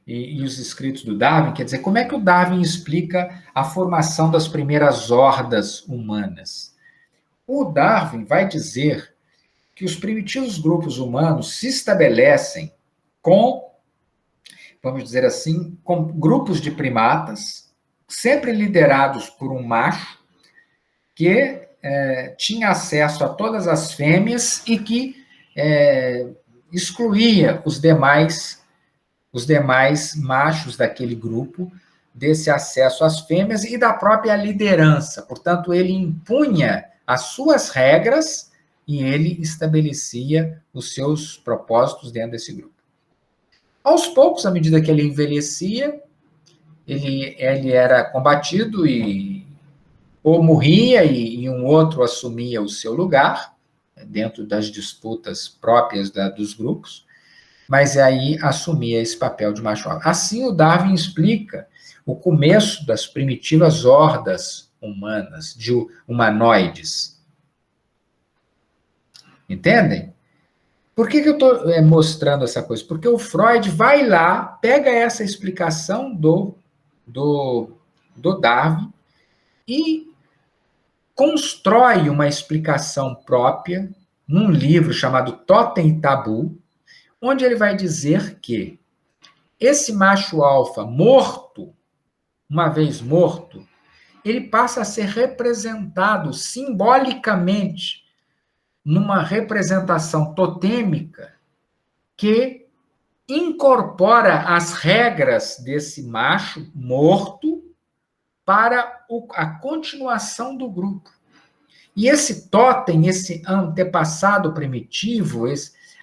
e os escritos do Darwin, quer dizer, como é que o Darwin explica a formação das primeiras hordas humanas? O Darwin vai dizer que os primitivos grupos humanos se estabelecem com, vamos dizer assim, com grupos de primatas, sempre liderados por um macho, que tinha acesso a todas as fêmeas e que excluía os demais machos daquele grupo desse acesso às fêmeas e da própria liderança. Portanto, ele impunha as suas regras e ele estabelecia os seus propósitos dentro desse grupo. Aos poucos, à medida que ele envelhecia, ele era combatido e ou morria e um outro assumia o seu lugar, dentro das disputas próprias dos grupos, mas aí assumia esse papel de macho alfa. Assim, o Darwin explica o começo das primitivas hordas humanas, de humanoides. Entendem? Por que eu estou mostrando essa coisa? Porque o Freud vai lá, pega essa explicação do Darwin e constrói uma explicação própria num livro chamado Totem e Tabu, onde ele vai dizer que esse macho alfa morto, uma vez morto, ele passa a ser representado simbolicamente numa representação totêmica que incorpora as regras desse macho morto para a continuação do grupo. E esse totem, esse antepassado primitivo,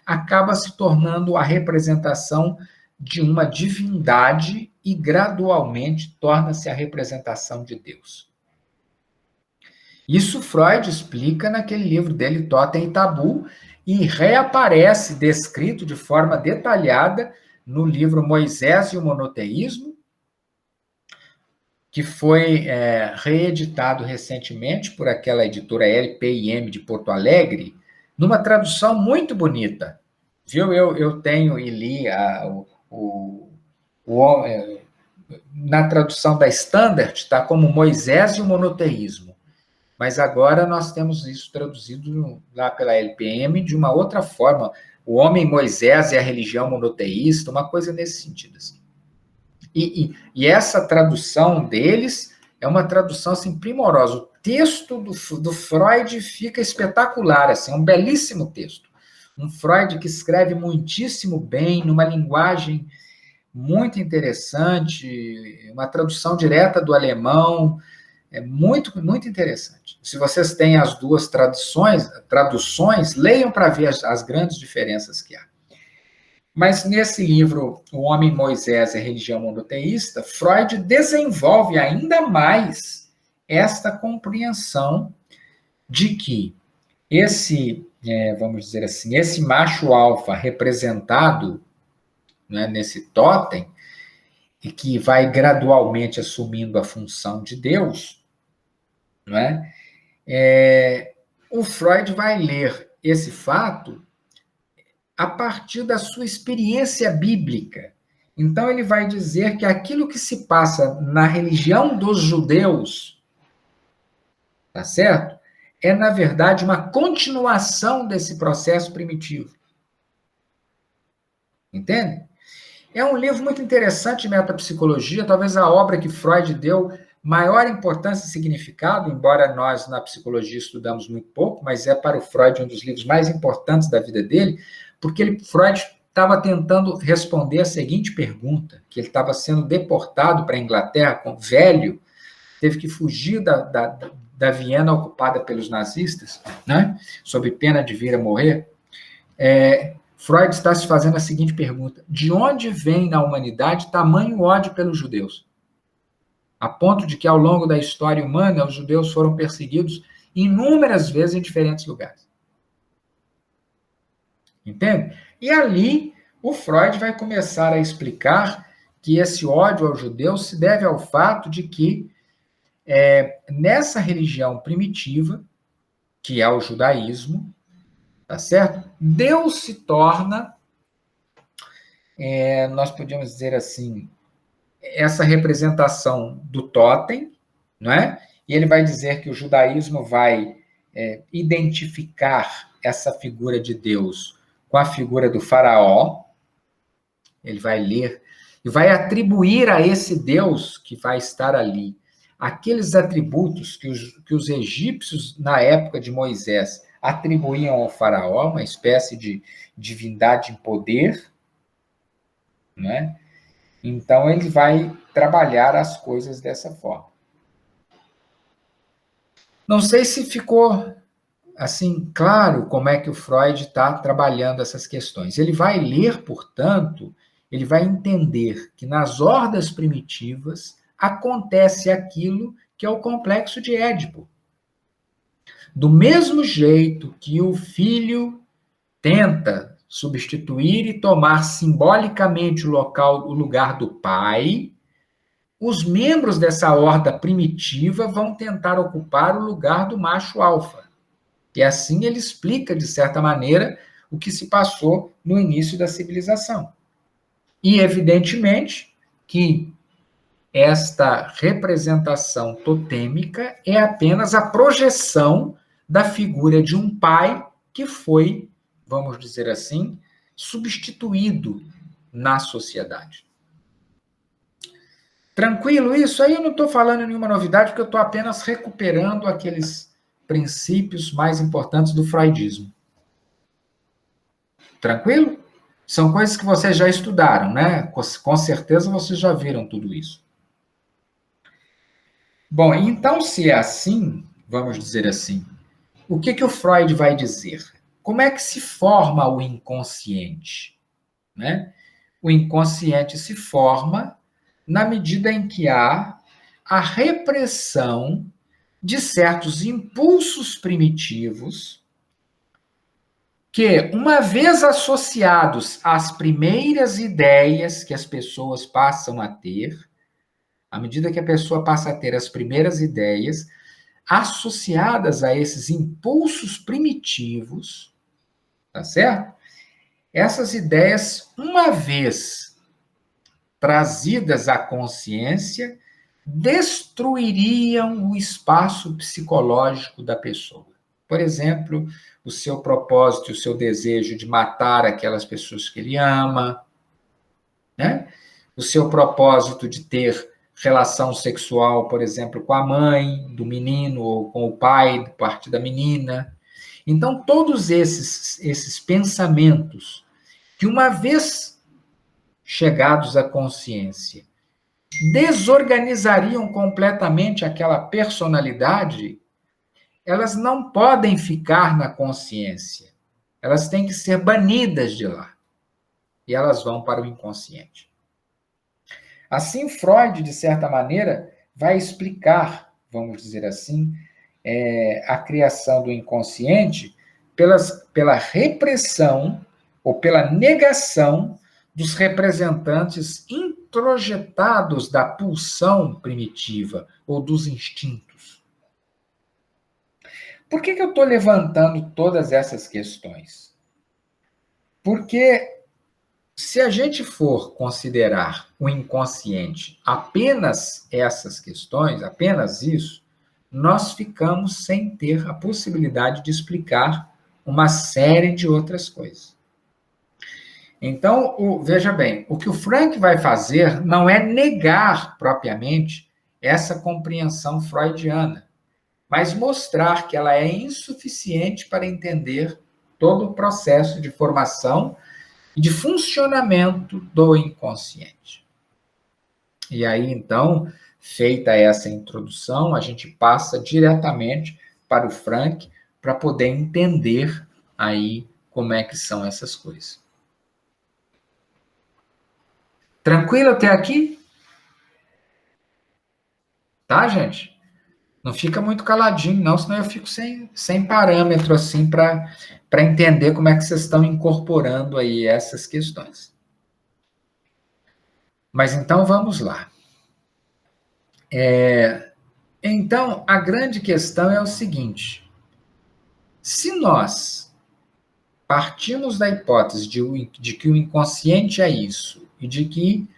acaba se tornando a representação de uma divindade e gradualmente torna-se a representação de Deus. Isso Freud explica naquele livro dele, Totem e Tabu, e reaparece descrito de forma detalhada no livro Moisés e o Monoteísmo, que foi reeditado recentemente por aquela editora LPIM de Porto Alegre, numa tradução muito bonita. Viu? Eu tenho e li na tradução da Standard, está como Moisés e o Monoteísmo. Mas agora nós temos isso traduzido lá pela LPM de uma outra forma. O homem Moisés e a religião monoteísta, uma coisa nesse sentido. Assim. E essa tradução deles é uma tradução assim, primorosa. O texto do Freud fica espetacular, assim, é um belíssimo texto. Um Freud que escreve muitíssimo bem, numa linguagem muito interessante, uma tradução direta do alemão, é muito, muito interessante. Se vocês têm as duas traduções, leiam para ver as grandes diferenças que há. Mas nesse livro, O Homem Moisés e a Religião Monoteísta, Freud desenvolve ainda mais esta compreensão de que vamos dizer assim, esse macho alfa representado, né, nesse totem, e que vai gradualmente assumindo a função de Deus, não é? O Freud vai ler esse fato a partir da sua experiência bíblica. Então, ele vai dizer que aquilo que se passa na religião dos judeus, tá certo? É, na verdade, uma continuação desse processo primitivo. Entende? É um livro muito interessante de metapsicologia, talvez a obra que Freud deu maior importância e significado, embora nós na psicologia estudamos muito pouco, mas é para o Freud um dos livros mais importantes da vida dele, porque Freud estava tentando responder a seguinte pergunta, que ele estava sendo deportado para a Inglaterra, velho, teve que fugir da Viena ocupada pelos nazistas, né, sob pena de vir a morrer. Freud está se fazendo a seguinte pergunta: de onde vem na humanidade tamanho ódio pelos judeus? A ponto de que, ao longo da história humana, os judeus foram perseguidos inúmeras vezes em diferentes lugares. Entende? E ali, o Freud vai começar a explicar que esse ódio aos judeus se deve ao fato de que, nessa religião primitiva, que é o judaísmo, tá certo? Deus se torna, nós podíamos dizer assim, essa representação do totem, não é? E ele vai dizer que o judaísmo vai identificar essa figura de Deus com a figura do faraó. Ele vai ler e vai atribuir a esse Deus que vai estar ali aqueles atributos que os egípcios, na época de Moisés, atribuíam ao faraó, uma espécie de divindade em poder, né? Então, ele vai trabalhar as coisas dessa forma. Não sei se ficou, assim, claro como é que o Freud está trabalhando essas questões. Ele vai ler, portanto, ele vai entender que nas hordas primitivas acontece aquilo que é o complexo de Édipo. Do mesmo jeito que o filho tenta substituir e tomar simbolicamente o lugar do pai, os membros dessa horda primitiva vão tentar ocupar o lugar do macho alfa. E assim ele explica, de certa maneira, o que se passou no início da civilização. E, evidentemente, que esta representação totêmica é apenas a projeção da figura de um pai que foi, vamos dizer assim, substituído na sociedade. Tranquilo isso? Aí eu não estou falando nenhuma novidade, porque eu estou apenas recuperando aqueles princípios mais importantes do freudismo. Tranquilo? São coisas que vocês já estudaram, né? Com certeza vocês já viram tudo isso. Bom, então, se é assim, vamos dizer assim, o que o Freud vai dizer? Como é que se forma o inconsciente? Né? O inconsciente se forma na medida em que há a repressão de certos impulsos primitivos que, uma vez associados às primeiras ideias que as pessoas passam a ter, à medida que a pessoa passa a ter as primeiras ideias, associadas a esses impulsos primitivos, tá certo? Essas ideias, uma vez trazidas à consciência, destruiriam o espaço psicológico da pessoa. Por exemplo, o seu propósito, o seu desejo de matar aquelas pessoas que ele ama, né? O seu propósito de ter relação sexual, por exemplo, com a mãe do menino ou com o pai, de parte da menina. Então, todos esses pensamentos que, uma vez chegados à consciência, desorganizariam completamente aquela personalidade, elas não podem ficar na consciência. Elas têm que ser banidas de lá. E elas vão para o inconsciente. Assim, Freud, de certa maneira, vai explicar, vamos dizer assim, a criação do inconsciente pela repressão ou pela negação dos representantes introjetados da pulsão primitiva ou dos instintos. Por que eu estou levantando todas essas questões? Porque se a gente for considerar o inconsciente apenas essas questões, apenas isso, nós ficamos sem ter a possibilidade de explicar uma série de outras coisas. Então, veja bem, o que o Frank vai fazer não é negar propriamente essa compreensão freudiana, mas mostrar que ela é insuficiente para entender todo o processo de formação e de funcionamento do inconsciente. E aí, então, feita essa introdução, a gente passa diretamente para o Frank para poder entender aí como é que são essas coisas. Tranquilo até aqui? Tá, gente? Não fica muito caladinho, não, senão eu fico sem parâmetro, assim, para entender como é que vocês estão incorporando aí essas questões. Mas então, vamos lá. Então, a grande questão é o seguinte: se nós partimos da hipótese de que o inconsciente é isso, e de que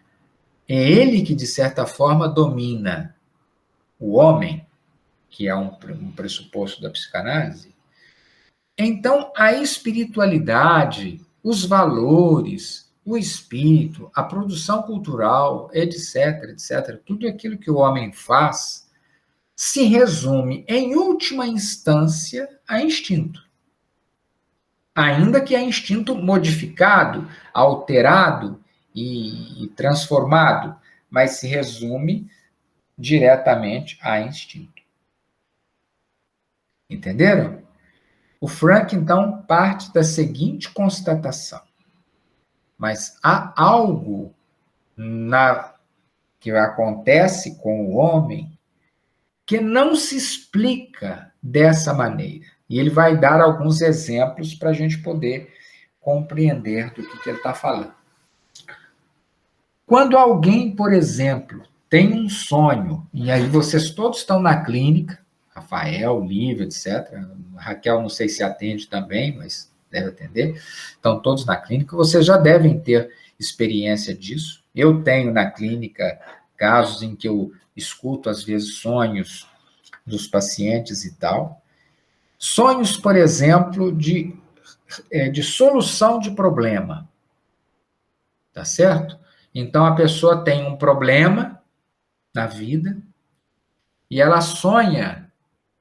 é ele que, de certa forma, domina o homem, que é um pressuposto da psicanálise, então a espiritualidade, os valores, o espírito, a produção cultural, etc., etc., tudo aquilo que o homem faz, se resume, em última instância, a instinto. Ainda que é instinto modificado, alterado e transformado, mas se resume diretamente a instinto. Entenderam? O Frank, então, parte da seguinte constatação: mas há algo que acontece com o homem que não se explica dessa maneira. E ele vai dar alguns exemplos para a gente poder compreender do que ele está falando. Quando alguém, por exemplo, tem um sonho, e aí vocês todos estão na clínica, Rafael, Lívia, etc. A Raquel, não sei se atende também, mas deve atender. Estão todos na clínica, vocês já devem ter experiência disso. Eu tenho na clínica casos em que eu escuto, às vezes, sonhos dos pacientes e tal. Sonhos, por exemplo, de solução de problema. Tá certo? Então, a pessoa tem um problema na vida e ela sonha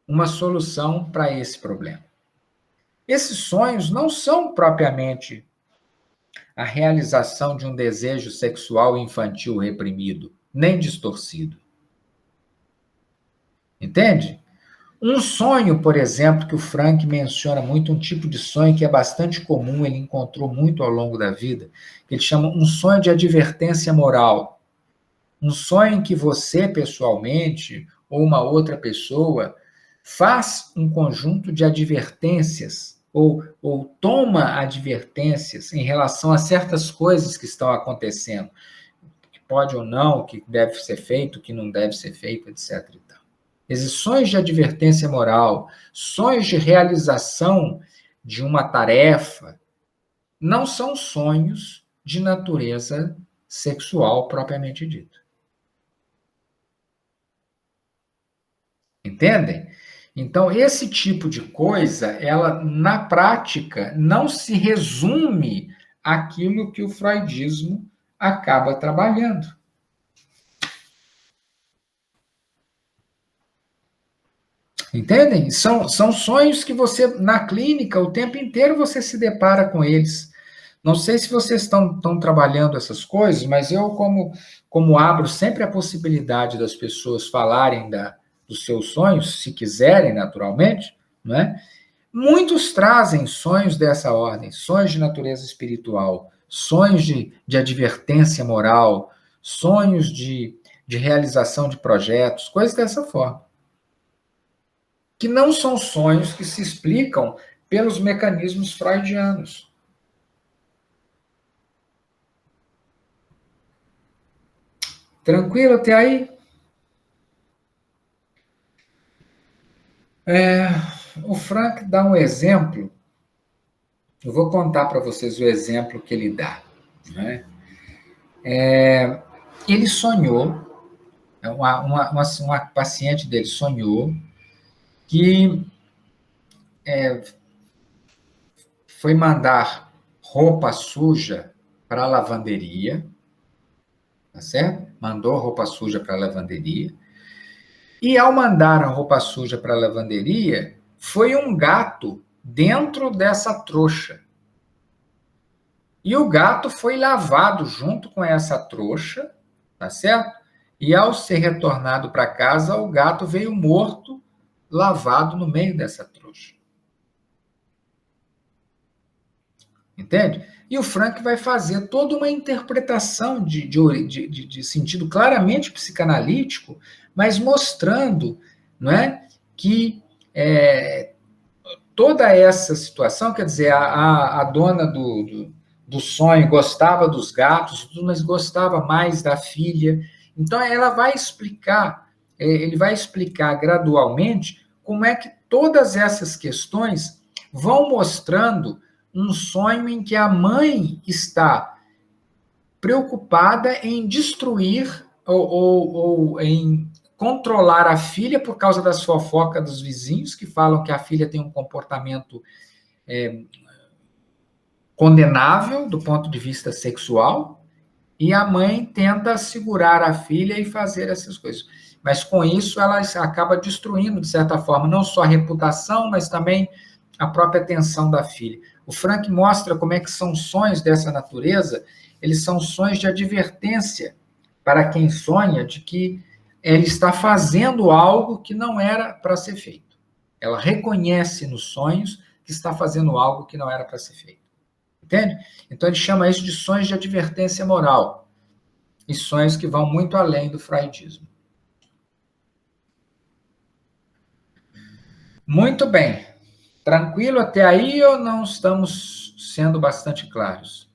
uma solução para esse problema. Esses sonhos não são propriamente a realização de um desejo sexual infantil reprimido, nem distorcido. Entende? Um sonho, por exemplo, que o Frank menciona muito, um tipo de sonho que é bastante comum, ele encontrou muito ao longo da vida, que ele chama um sonho de advertência moral. Um sonho em que você, pessoalmente, ou uma outra pessoa, faz um conjunto de advertências ou toma advertências em relação a certas coisas que estão acontecendo, que pode ou não, que deve ser feito, que não deve ser feito, etc. e tal. Esses sonhos de advertência moral, sonhos de realização de uma tarefa, não são sonhos de natureza sexual propriamente dita. Entendem? Então, esse tipo de coisa, ela, na prática, não se resume àquilo que o freudismo acaba trabalhando. Entendem? São sonhos que você, na clínica, o tempo inteiro você se depara com eles. Não sei se vocês estão trabalhando essas coisas, mas eu, como abro sempre a possibilidade das pessoas falarem dos seus sonhos, se quiserem, naturalmente, não é? Muitos trazem sonhos dessa ordem, sonhos de natureza espiritual, sonhos de advertência moral, sonhos de realização de projetos, coisas dessa forma. Que não são sonhos que se explicam pelos mecanismos freudianos. Tranquilo até aí? O Frank dá um exemplo. Eu vou contar para vocês o exemplo que ele dá. Né? Ele sonhou, uma paciente dele sonhou que foi mandar roupa suja para a lavanderia, tá certo? Mandou roupa suja para a lavanderia. E ao mandar a roupa suja para a lavanderia, foi um gato dentro dessa trouxa. E o gato foi lavado junto com essa trouxa, tá certo? E ao ser retornado para casa, o gato veio morto, lavado no meio dessa trouxa. Entende? E o Frank vai fazer toda uma interpretação de sentido claramente psicanalítico, mas mostrando, não é, que toda essa situação, quer dizer, a dona do sonho gostava dos gatos, mas gostava mais da filha. Então, ela vai explicar, ele vai explicar gradualmente como é que todas essas questões vão mostrando um sonho em que a mãe está preocupada em destruir ou em controlar a filha por causa das fofocas dos vizinhos, que falam que a filha tem um comportamento condenável do ponto de vista sexual, e a mãe tenta segurar a filha e fazer essas coisas. Mas com isso ela acaba destruindo, de certa forma, não só a reputação, mas também a própria atenção da filha. O Frank mostra como é que são sonhos dessa natureza, eles são sonhos de advertência para quem sonha de que ele está fazendo algo que não era para ser feito. Ela reconhece nos sonhos que está fazendo algo que não era para ser feito. Entende? Então ele chama isso de sonhos de advertência moral. E sonhos que vão muito além do freudismo. Muito bem. Tranquilo até aí ou não estamos sendo bastante claros?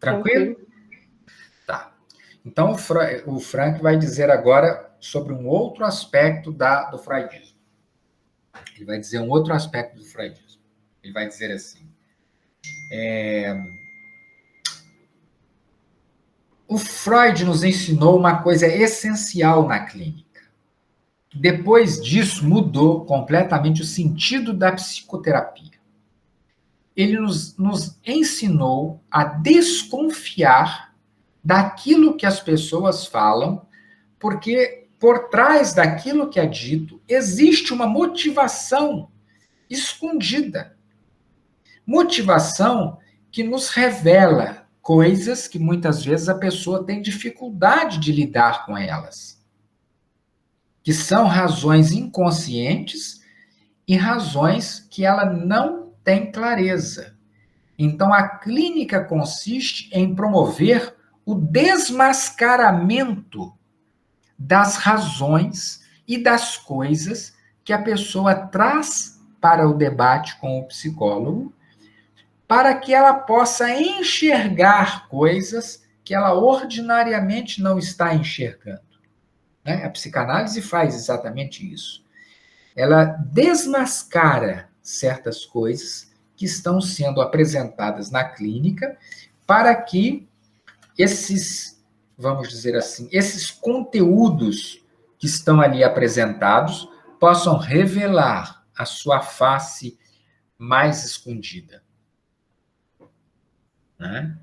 Tranquilo? Tá. Então, o Frank vai dizer agora sobre um outro aspecto do freudismo. Ele vai dizer um outro aspecto do freudismo. Ele vai dizer assim, o Freud nos ensinou uma coisa essencial na clínica. Depois disso, mudou completamente o sentido da psicoterapia. Ele nos ensinou a desconfiar daquilo que as pessoas falam, porque por trás daquilo que é dito, existe uma motivação escondida. Motivação que nos revela coisas que muitas vezes a pessoa tem dificuldade de lidar com elas. Que são razões inconscientes e razões que ela não tem clareza. Então, a clínica consiste em promover o desmascaramento das razões e das coisas que a pessoa traz para o debate com o psicólogo, para que ela possa enxergar coisas que ela ordinariamente não está enxergando. Né? A psicanálise faz exatamente isso. Ela desmascara certas coisas que estão sendo apresentadas na clínica para que esses, vamos dizer assim, esses conteúdos que estão ali apresentados possam revelar a sua face mais escondida. Né?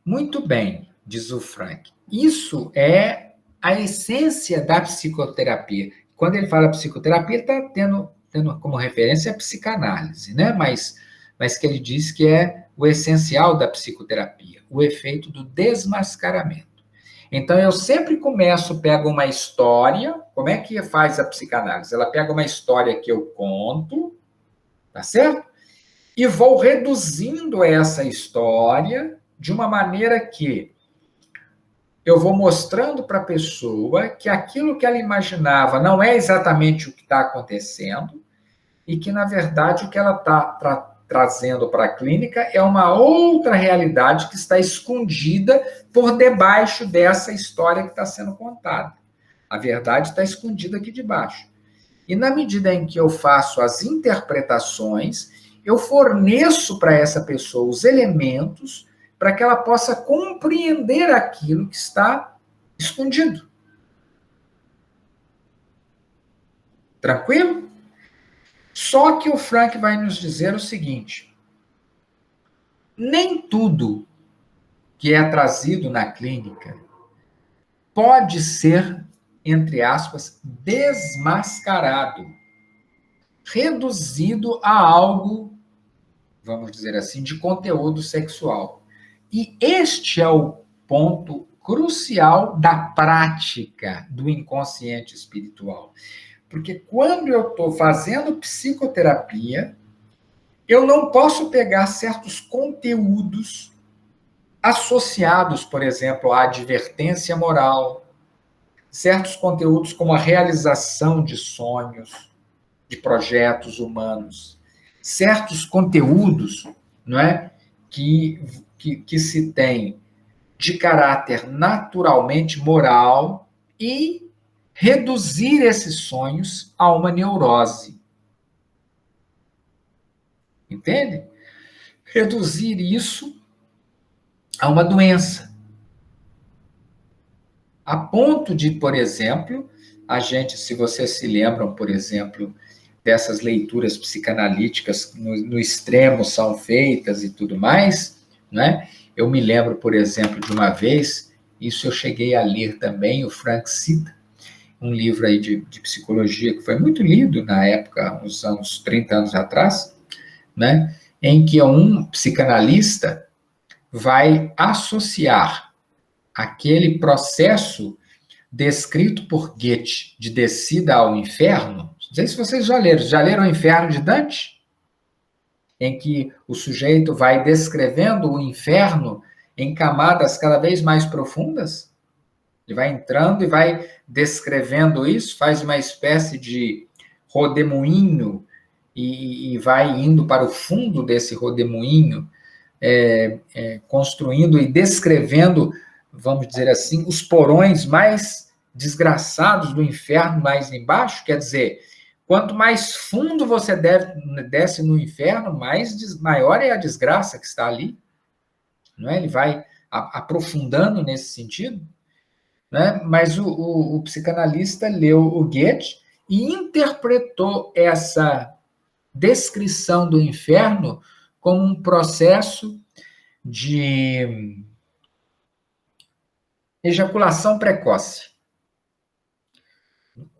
Muito bem, diz o Frank. Isso é a essência da psicoterapia. Quando ele fala psicoterapia, ele está tendo como referência a psicanálise, né? Mas que ele diz que é o essencial da psicoterapia, o efeito do desmascaramento. Então, eu sempre pego uma história. Como é que faz a psicanálise? Ela pega uma história que eu conto, tá certo? E vou reduzindo essa história de uma maneira que eu vou mostrando para a pessoa que aquilo que ela imaginava não é exatamente o que está acontecendo e que, na verdade, o que ela está trazendo para a clínica é uma outra realidade que está escondida por debaixo dessa história que está sendo contada. A verdade está escondida aqui debaixo. E na medida em que eu faço as interpretações, eu forneço para essa pessoa os elementos para que ela possa compreender aquilo que está escondido. Tranquilo? Só que o Frank vai nos dizer o seguinte: nem tudo que é trazido na clínica pode ser, entre aspas, desmascarado, reduzido a algo, vamos dizer assim, de conteúdo sexual. E este é o ponto crucial da prática do inconsciente espiritual. Porque quando eu estou fazendo psicoterapia, eu não posso pegar certos conteúdos associados, por exemplo, à advertência moral, certos conteúdos como a realização de sonhos, de projetos humanos, certos conteúdos, não é, que se tem de caráter naturalmente moral e reduzir esses sonhos a uma neurose. Entende? Reduzir isso a uma doença. A ponto de, por exemplo, se vocês se lembram, por exemplo, dessas leituras psicanalíticas no extremo são feitas e tudo mais, né? Eu me lembro, por exemplo, de uma vez, isso eu cheguei a ler também, o Frank cita, um livro aí de psicologia que foi muito lido na época, uns 30 anos atrás, né? Em que um psicanalista vai associar aquele processo descrito por Goethe de descida ao inferno. Não sei se vocês já leram o Inferno de Dante? Em que o sujeito vai descrevendo o inferno em camadas cada vez mais profundas? Ele vai entrando e vai descrevendo isso, faz uma espécie de rodemoinho e vai indo para o fundo desse rodemoinho, construindo e descrevendo, vamos dizer assim, os porões mais desgraçados do inferno mais embaixo. Quer dizer, quanto mais fundo você desce no inferno, maior é a desgraça que está ali. Não é? Ele vai aprofundando nesse sentido. Né? Mas o psicanalista leu o Goethe e interpretou essa descrição do inferno como um processo de ejaculação precoce.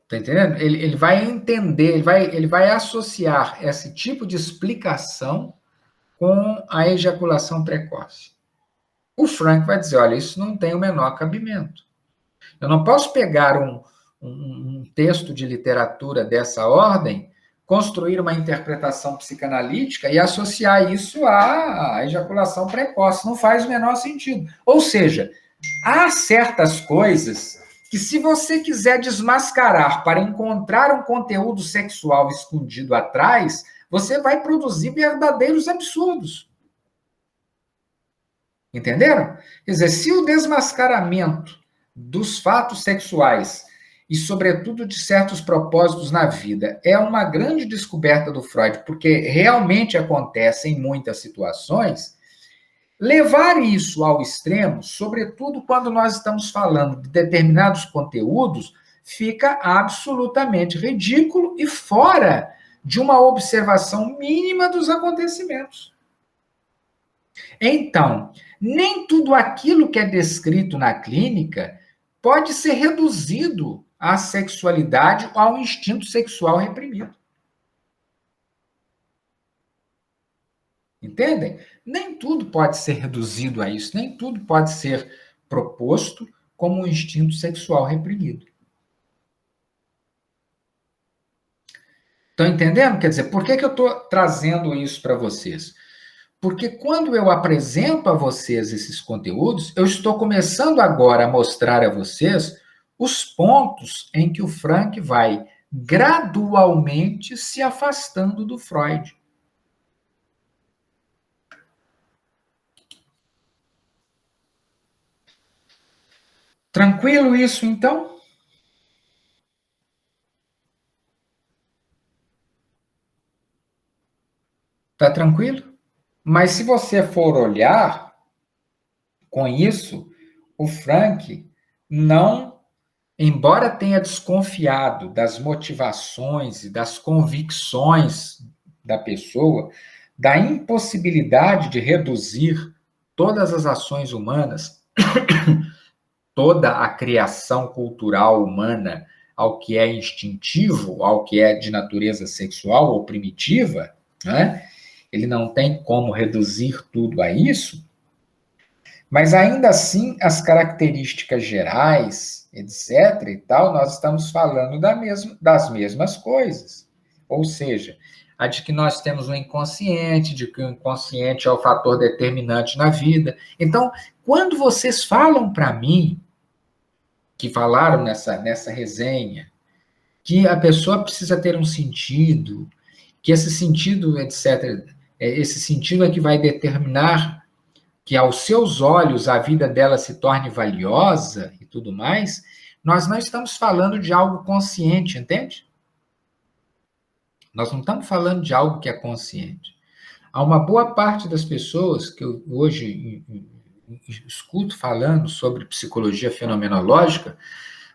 Está entendendo? Ele vai entender, ele vai associar esse tipo de explicação com a ejaculação precoce. O Frank vai dizer, olha, isso não tem o menor cabimento. Eu não posso pegar um texto de literatura dessa ordem, construir uma interpretação psicanalítica e associar isso à ejaculação precoce. Não faz o menor sentido. Ou seja, há certas coisas que se você quiser desmascarar para encontrar um conteúdo sexual escondido atrás, você vai produzir verdadeiros absurdos. Entenderam? Quer dizer, se o desmascaramento dos fatos sexuais e, sobretudo, de certos propósitos na vida é uma grande descoberta do Freud, porque realmente acontece em muitas situações, levar isso ao extremo, sobretudo quando nós estamos falando de determinados conteúdos, fica absolutamente ridículo e fora de uma observação mínima dos acontecimentos. Então, nem tudo aquilo que é descrito na clínica pode ser reduzido à sexualidade ou ao instinto sexual reprimido. Entendem? Nem tudo pode ser reduzido a isso, nem tudo pode ser proposto como um instinto sexual reprimido. Estão entendendo? Quer dizer, por que eu estou trazendo isso para vocês? Porque quando eu apresento a vocês esses conteúdos, eu estou começando agora a mostrar a vocês os pontos em que o Frank vai gradualmente se afastando do Freud. Tranquilo isso, então? Tá tranquilo? Mas se você for olhar com isso, o Frank não, embora tenha desconfiado das motivações e das convicções da pessoa, da impossibilidade de reduzir todas as ações humanas, toda a criação cultural humana ao que é instintivo, ao que é de natureza sexual ou primitiva, né? Ele não tem como reduzir tudo a isso, mas ainda assim, as características gerais, etc. e tal, nós estamos falando das mesmas coisas. Ou seja, a de que nós temos um inconsciente, de que o inconsciente é o fator determinante na vida. Então, quando vocês falam para mim, que falaram nessa resenha, que a pessoa precisa ter um sentido, que esse sentido, etc., esse sentido é que vai determinar que aos seus olhos a vida dela se torne valiosa e tudo mais, nós não estamos falando de algo consciente, entende? Nós não estamos falando de algo que é consciente. Há uma boa parte das pessoas que eu hoje escuto falando sobre psicologia fenomenológica,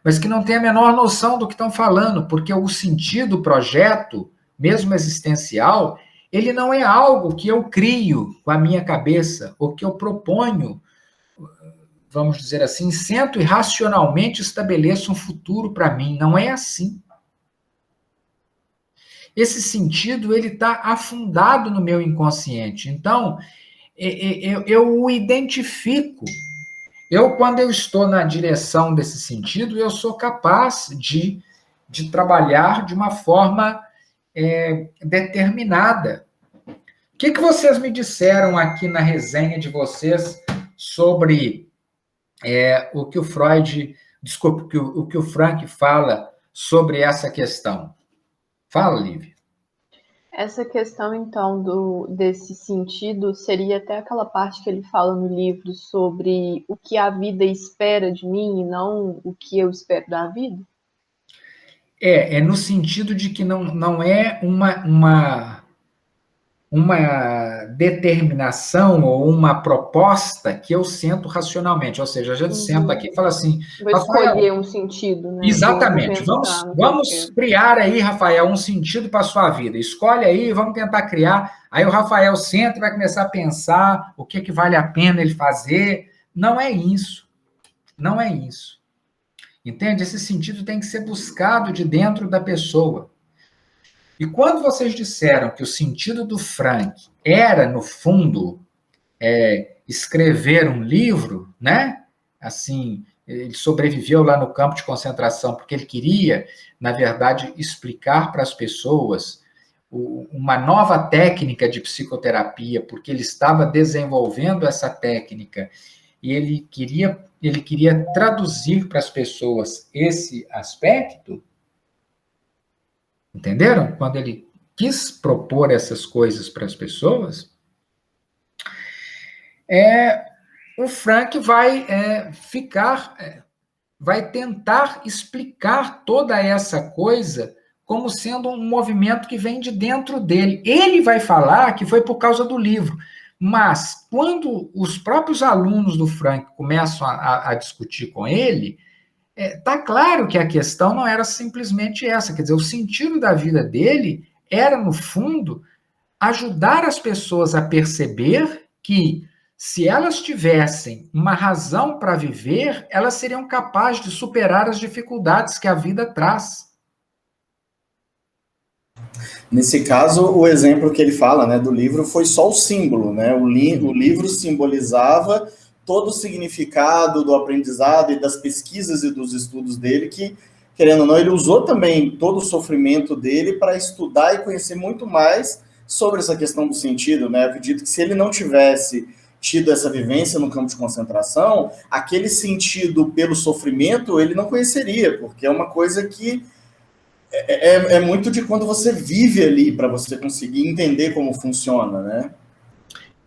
mas que não têm a menor noção do que estão falando, porque o sentido do projeto, mesmo existencial, ele não é algo que eu crio com a minha cabeça, ou que eu proponho, vamos dizer assim, sento e racionalmente estabeleço um futuro para mim. Não é assim. Esse sentido, ele está afundado no meu inconsciente. Então, eu o identifico. Quando eu estou na direção desse sentido, eu sou capaz de trabalhar de uma forma determinada. O que vocês me disseram aqui na resenha de vocês sobre o que o Freud, desculpa, o que o Frank fala sobre essa questão? Fala, Lívia. Essa questão, então, desse sentido, seria até aquela parte que ele fala no livro sobre o que a vida espera de mim e não o que eu espero da vida? É no sentido de que não é uma determinação ou uma proposta que eu sento racionalmente. Ou seja, a gente senta aqui e fala assim... Vou escolher um sentido, né? Exatamente. Vamos criar aí, Rafael, um sentido para a sua vida. Escolhe aí, vamos tentar criar. Aí o Rafael senta e vai começar a pensar o que vale a pena ele fazer. Não é isso. Não é isso. Entende? Esse sentido tem que ser buscado de dentro da pessoa. E quando vocês disseram que o sentido do Frank era, no fundo, escrever um livro, né? Assim, ele sobreviveu lá no campo de concentração porque ele queria, na verdade, explicar para as pessoas uma nova técnica de psicoterapia, porque ele estava desenvolvendo essa técnica e ele queria ele queria traduzir para as pessoas esse aspecto, entenderam? Quando ele quis propor essas coisas para as pessoas, o Frank vai vai tentar explicar toda essa coisa como sendo um movimento que vem de dentro dele. Ele vai falar que foi por causa do livro, mas quando os próprios alunos do Frank começam a discutir com ele, tá claro que a questão não era simplesmente essa, quer dizer, o sentido da vida dele era, no fundo, ajudar as pessoas a perceber que, se elas tivessem uma razão para viver, elas seriam capazes de superar as dificuldades que a vida traz. Nesse caso, o exemplo que ele fala, né, do livro foi só o símbolo, né? O livro simbolizava todo o significado do aprendizado e das pesquisas e dos estudos dele, que, querendo ou não, ele usou também todo o sofrimento dele para estudar e conhecer muito mais sobre essa questão do sentido, né? Eu acredito que se ele não tivesse tido essa vivência no campo de concentração, aquele sentido pelo sofrimento ele não conheceria, porque é uma coisa que é muito de quando você vive ali, para você conseguir entender como funciona, né?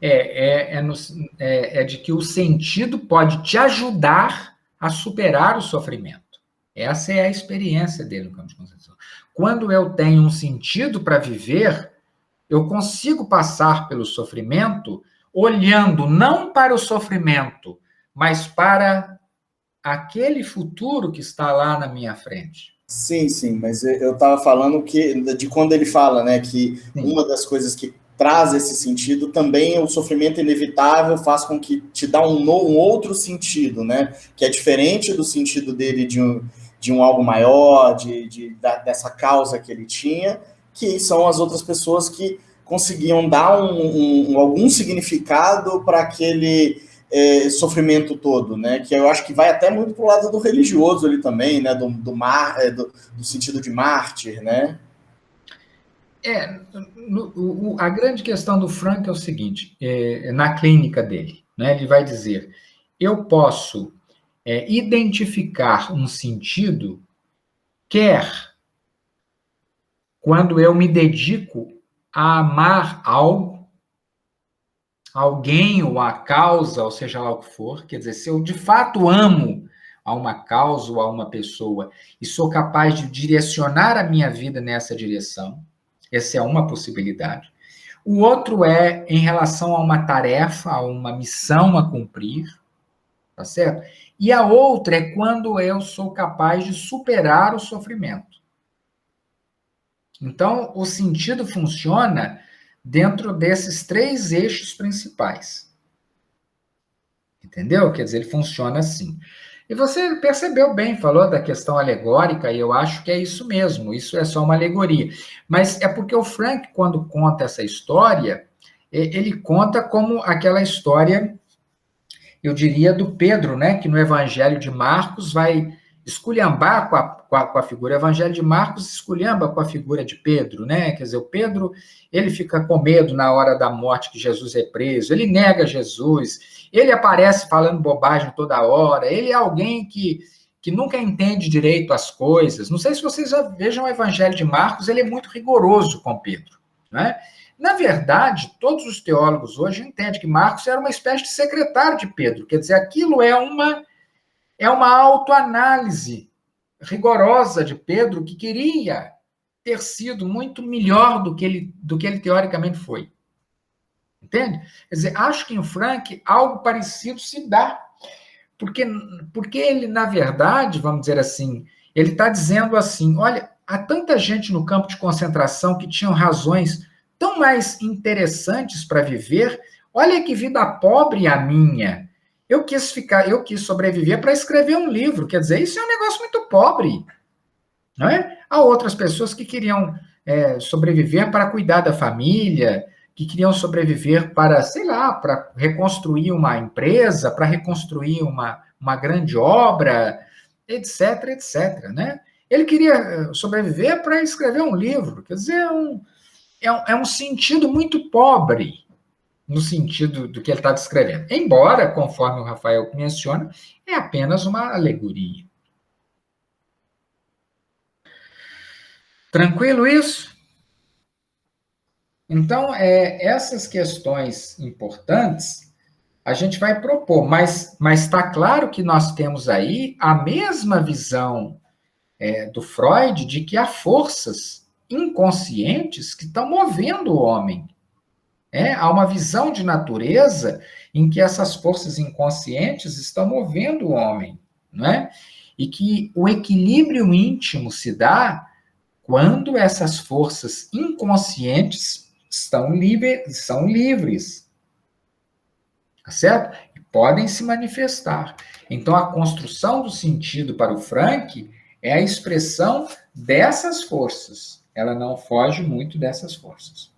É de que o sentido pode te ajudar a superar o sofrimento. Essa é a experiência dele no campo de concentração. Quando eu tenho um sentido para viver, eu consigo passar pelo sofrimento olhando não para o sofrimento, mas para aquele futuro que está lá na minha frente. Sim, mas eu estava falando de quando ele fala, né, que sim, uma das coisas que traz esse sentido também é o sofrimento inevitável, faz com que te dá um outro sentido, né, que é diferente do sentido dele de um algo maior, dessa causa que ele tinha, que são as outras pessoas que conseguiam dar algum significado para aquele sofrimento todo, né? Que eu acho que vai até muito para o lado do religioso ali também, né? Do sentido de mártir, né? A grande questão do Frank é o seguinte, na clínica dele, né? Ele vai dizer, eu posso identificar um sentido, quer quando eu me dedico a amar algo, alguém ou a causa, ou seja lá o que for, quer dizer, se eu de fato amo a uma causa ou a uma pessoa e sou capaz de direcionar a minha vida nessa direção, essa é uma possibilidade. O outro é em relação a uma tarefa, a uma missão a cumprir, tá certo? E a outra é quando eu sou capaz de superar o sofrimento. Então, o sentido funciona dentro desses 3 eixos principais. Entendeu? Quer dizer, ele funciona assim. E você percebeu bem, falou da questão alegórica, e eu acho que é isso mesmo, isso é só uma alegoria. Mas é porque o Frank, quando conta essa história, ele conta como aquela história, eu diria, do Pedro, né? Que no Evangelho de Marcos vai esculhambar com a figura. O Evangelho de Marcos esculhamba com a figura de Pedro, né? Quer dizer, o Pedro, ele fica com medo na hora da morte que Jesus é preso, ele nega Jesus, ele aparece falando bobagem toda hora, ele é alguém que nunca entende direito as coisas. Não sei se vocês já vejam o Evangelho de Marcos, ele é muito rigoroso com Pedro, né? Na verdade, todos os teólogos hoje entendem que Marcos era uma espécie de secretário de Pedro, quer dizer, aquilo é uma autoanálise rigorosa de Pedro, que queria ter sido muito melhor do que ele teoricamente foi. Entende? Quer dizer, acho que em Frank algo parecido se dá. Porque ele, na verdade, vamos dizer assim, ele está dizendo assim, olha, há tanta gente no campo de concentração que tinham razões tão mais interessantes para viver, olha que vida pobre a minha. Eu quis sobreviver para escrever um livro, quer dizer, isso é um negócio muito pobre, não é? Há outras pessoas que queriam sobreviver para cuidar da família, que queriam sobreviver para, sei lá, para reconstruir uma empresa, para reconstruir uma grande obra, etc, etc, né? Ele queria sobreviver para escrever um livro, quer dizer, é um sentido muito pobre, no sentido do que ele está descrevendo. Embora, conforme o Rafael menciona, é apenas uma alegoria. Tranquilo isso? Então, essas questões importantes a gente vai propor, mas está claro que nós temos aí a mesma visão do Freud de que há forças inconscientes que estão movendo o homem. Há uma visão de natureza em que essas forças inconscientes estão movendo o homem, não é? E que o equilíbrio íntimo se dá quando essas forças inconscientes são livres, tá certo? E podem se manifestar. Então, a construção do sentido para o Frank é a expressão dessas forças. Ela não foge muito dessas forças.